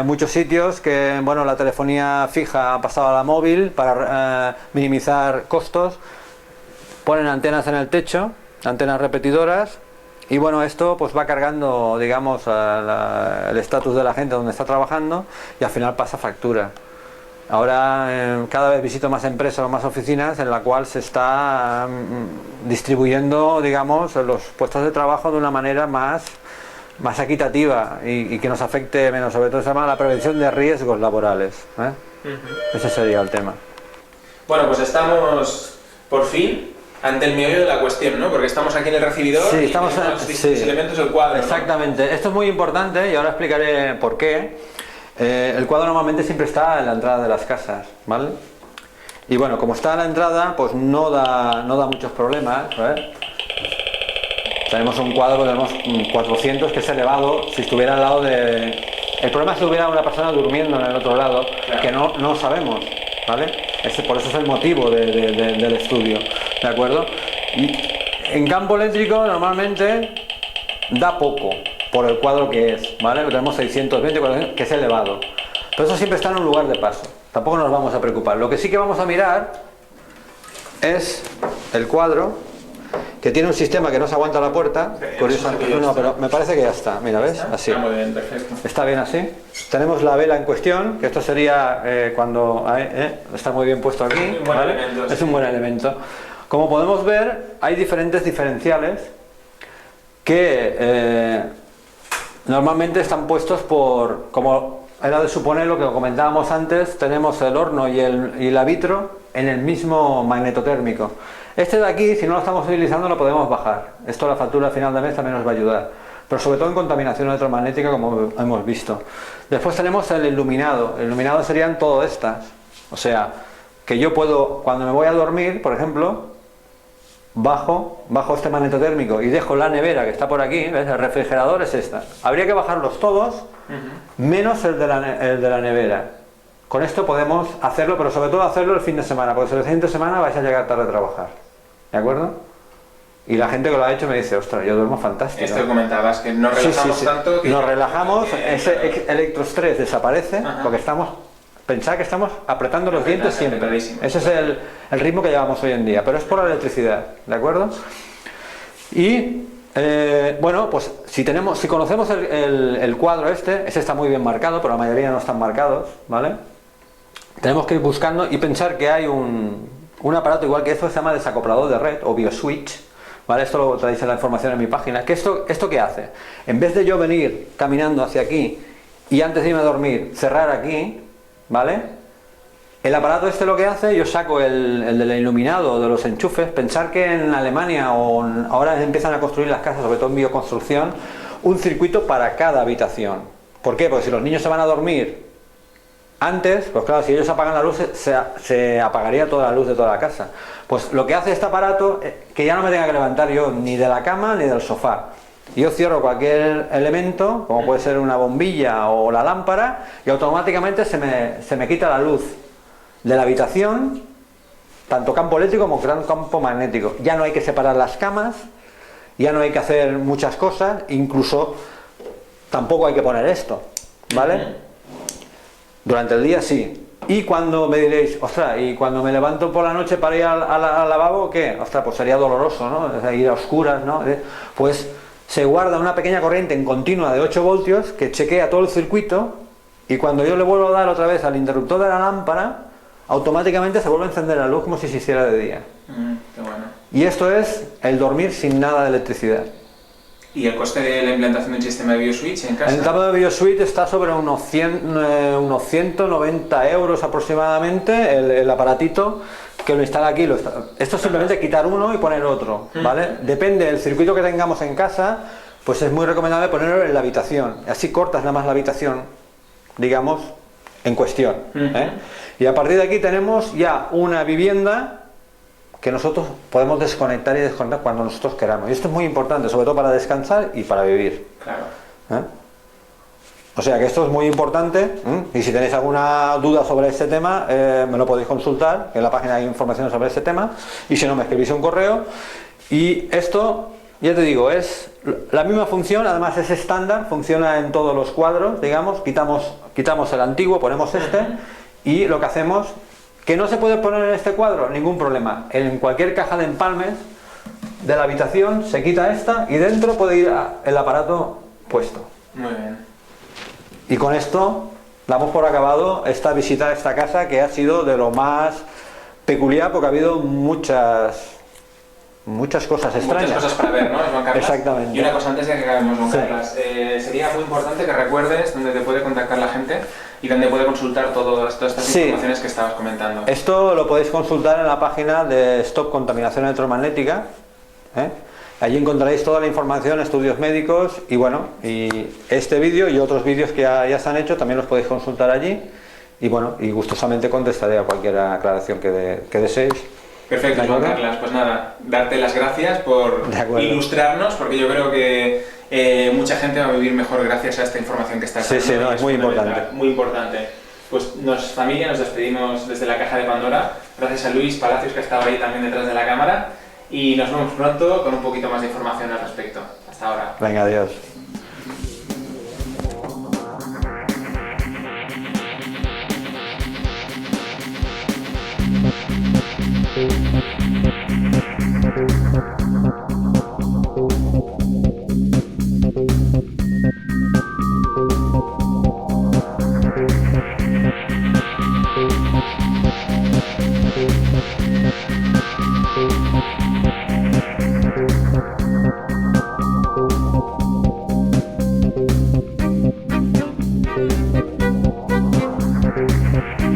muchos sitios que, bueno, la telefonía fija ha pasado a la móvil para minimizar costos, ponen antenas en el techo, antenas repetidoras, y bueno, esto pues va cargando, digamos, el estatus de la gente donde está trabajando, y al final pasa factura. Ahora cada vez visito más empresas o más oficinas en la cual se está distribuyendo, digamos, los puestos de trabajo de una manera más equitativa y que nos afecte menos. Sobre todo se llama la prevención de riesgos laborales, Ese sería el tema. Bueno, pues estamos por fin ante el meollo de la cuestión, ¿no? Porque estamos aquí en el recibidor, sí, y estamos tenemos distintos elementos del cuadro, exactamente, ¿no? Esto es muy importante y ahora explicaré por qué. El cuadro normalmente siempre está en la entrada de las casas, ¿vale? Y bueno, como está en la entrada, pues no da muchos problemas, ¿vale? Tenemos un cuadro, tenemos 400, que es elevado. Si estuviera al lado de... El problema es si hubiera una persona durmiendo en el otro lado, claro, que no sabemos, ¿vale? Por eso es el motivo del estudio, ¿de acuerdo? Y en campo eléctrico normalmente da poco por el cuadro que es, ¿vale? Tenemos 620, 400, que es elevado. Pero eso siempre está en un lugar de paso. Tampoco nos vamos a preocupar. Lo que sí que vamos a mirar es el cuadro, que tiene un sistema que no se aguanta la puerta. Curiosamente, no, pero me parece que ya está. Mira, ¿ves? Así. Está muy bien, perfecto. Está bien así. Tenemos la vela en cuestión, que esto sería cuando... está muy bien puesto aquí, ¿vale? Elemento, es un buen elemento. Como podemos ver, hay diferentes diferenciales que normalmente están puestos por... Como era de suponer lo que comentábamos antes, tenemos el horno y el vitro en el mismo magnetotérmico. Este de aquí, si no lo estamos utilizando, lo podemos bajar. Esto a la factura final de mes también nos va a ayudar. Pero sobre todo en contaminación electromagnética, como hemos visto. Después tenemos el iluminado. El iluminado serían todas estas. O sea, que yo puedo, cuando me voy a dormir, por ejemplo, bajo este magnetotérmico y dejo la nevera que está por aquí, ¿ves? El refrigerador es esta. Habría que bajarlos todos, menos el de la nevera. Con esto podemos hacerlo, pero sobre todo hacerlo el fin de semana, porque el fin de semana vais a llegar tarde a trabajar. ¿De acuerdo? Y la gente que lo ha hecho me dice, ostras, yo duermo fantástico. Esto que comentabas, que nos relajamos tanto que... Nos relajamos, ese electroestrés desaparece, porque pensad que estamos apretando los dientes siempre. Ese es el ritmo que llevamos hoy en día, pero es por la electricidad, ¿de acuerdo? Y bueno, pues si conocemos el cuadro ese está muy bien marcado, pero la mayoría no están marcados, ¿vale? Tenemos que ir buscando y pensar que hay un aparato igual que esto, se llama desacoplador de red o bioswitch, ¿vale? Esto lo traéis en la información en mi página. ¿Esto qué hace? En vez de yo venir caminando hacia aquí y antes de irme a dormir cerrar aquí, ¿vale? El aparato lo que hace, yo saco el del iluminado, de los enchufes. Pensar que en Alemania ahora empiezan a construir las casas, sobre todo en bioconstrucción, un circuito para cada habitación. ¿Por qué? Porque si los niños se van a dormir antes, pues claro, si ellos apagan la luz, se apagaría toda la luz de toda la casa. Pues lo que hace este aparato es que ya no me tenga que levantar yo ni de la cama ni del sofá. Yo cierro cualquier elemento, como puede ser una bombilla o la lámpara, y automáticamente se me quita la luz de la habitación, tanto campo eléctrico como campo magnético. Ya no hay que separar las camas, ya no hay que hacer muchas cosas, incluso tampoco hay que poner esto, ¿vale? Durante el día sí. Y cuando me diréis, ostras, y cuando me levanto por la noche para ir al lavabo, ¿qué? Ostras, pues sería doloroso, ¿no? O sea, ir a oscuras, ¿no? Pues se guarda una pequeña corriente en continua de 8 voltios que chequea todo el circuito, y cuando yo le vuelvo a dar otra vez al interruptor de la lámpara, automáticamente se vuelve a encender la luz como si se hiciera de día. Qué bueno. Y esto es el dormir sin nada de electricidad. ¿Y el coste de la implantación de un sistema de BioSwitch en casa? El sistema de BioSwitch está sobre unos 190 euros aproximadamente, el aparatito que lo instala aquí. Esto es simplemente quitar uno y poner otro, ¿vale? Depende del circuito que tengamos en casa, pues es muy recomendable ponerlo en la habitación. Así cortas nada más la habitación, digamos, en cuestión. Y a partir de aquí tenemos ya una vivienda que nosotros podemos desconectar y desconectar cuando nosotros queramos. Y esto es muy importante, sobre todo para descansar y para vivir. Claro. O sea que esto es muy importante, y si tenéis alguna duda sobre este tema, me lo podéis consultar, en la página hay información sobre este tema, y si no, me escribís un correo. Y esto, ya te digo, es la misma función, además es estándar, funciona en todos los cuadros, digamos, quitamos el antiguo, ponemos este, y lo que hacemos, que no se puede poner en este cuadro, ningún problema. En cualquier caja de empalmes de la habitación se quita esta y dentro puede ir el aparato puesto. Muy bien. Y con esto damos por acabado esta visita a esta casa, que ha sido de lo más peculiar porque ha habido muchas cosas extrañas. Muchas cosas para ver, ¿no, Joan Carles? Exactamente. Y una cosa antes de que acabemos, Joan Sí. Carles. Sería muy importante que recuerdes dónde te puede contactar la gente y dónde puede consultar todas estas Sí. informaciones que estabas comentando. Esto lo podéis consultar en la página de Stop Contaminación Electromagnética. Allí encontraréis toda la información, estudios médicos, y bueno, y este vídeo y otros vídeos que ya se han hecho también los podéis consultar allí, y bueno, y gustosamente contestaré a cualquier aclaración que deseéis. Perfecto, Joan Carles. Pues nada, darte las gracias por ilustrarnos, porque yo creo que mucha gente va a vivir mejor gracias a esta información que estás dando. Sí, no, es muy importante. Muy importante. Pues familia, nos despedimos desde la Caja de Pandora. Gracias a Luis Palacios, que estaba ahí también detrás de la cámara. Y nos vemos pronto con un poquito más de información al respecto. Hasta ahora. Venga, adiós. Thank you.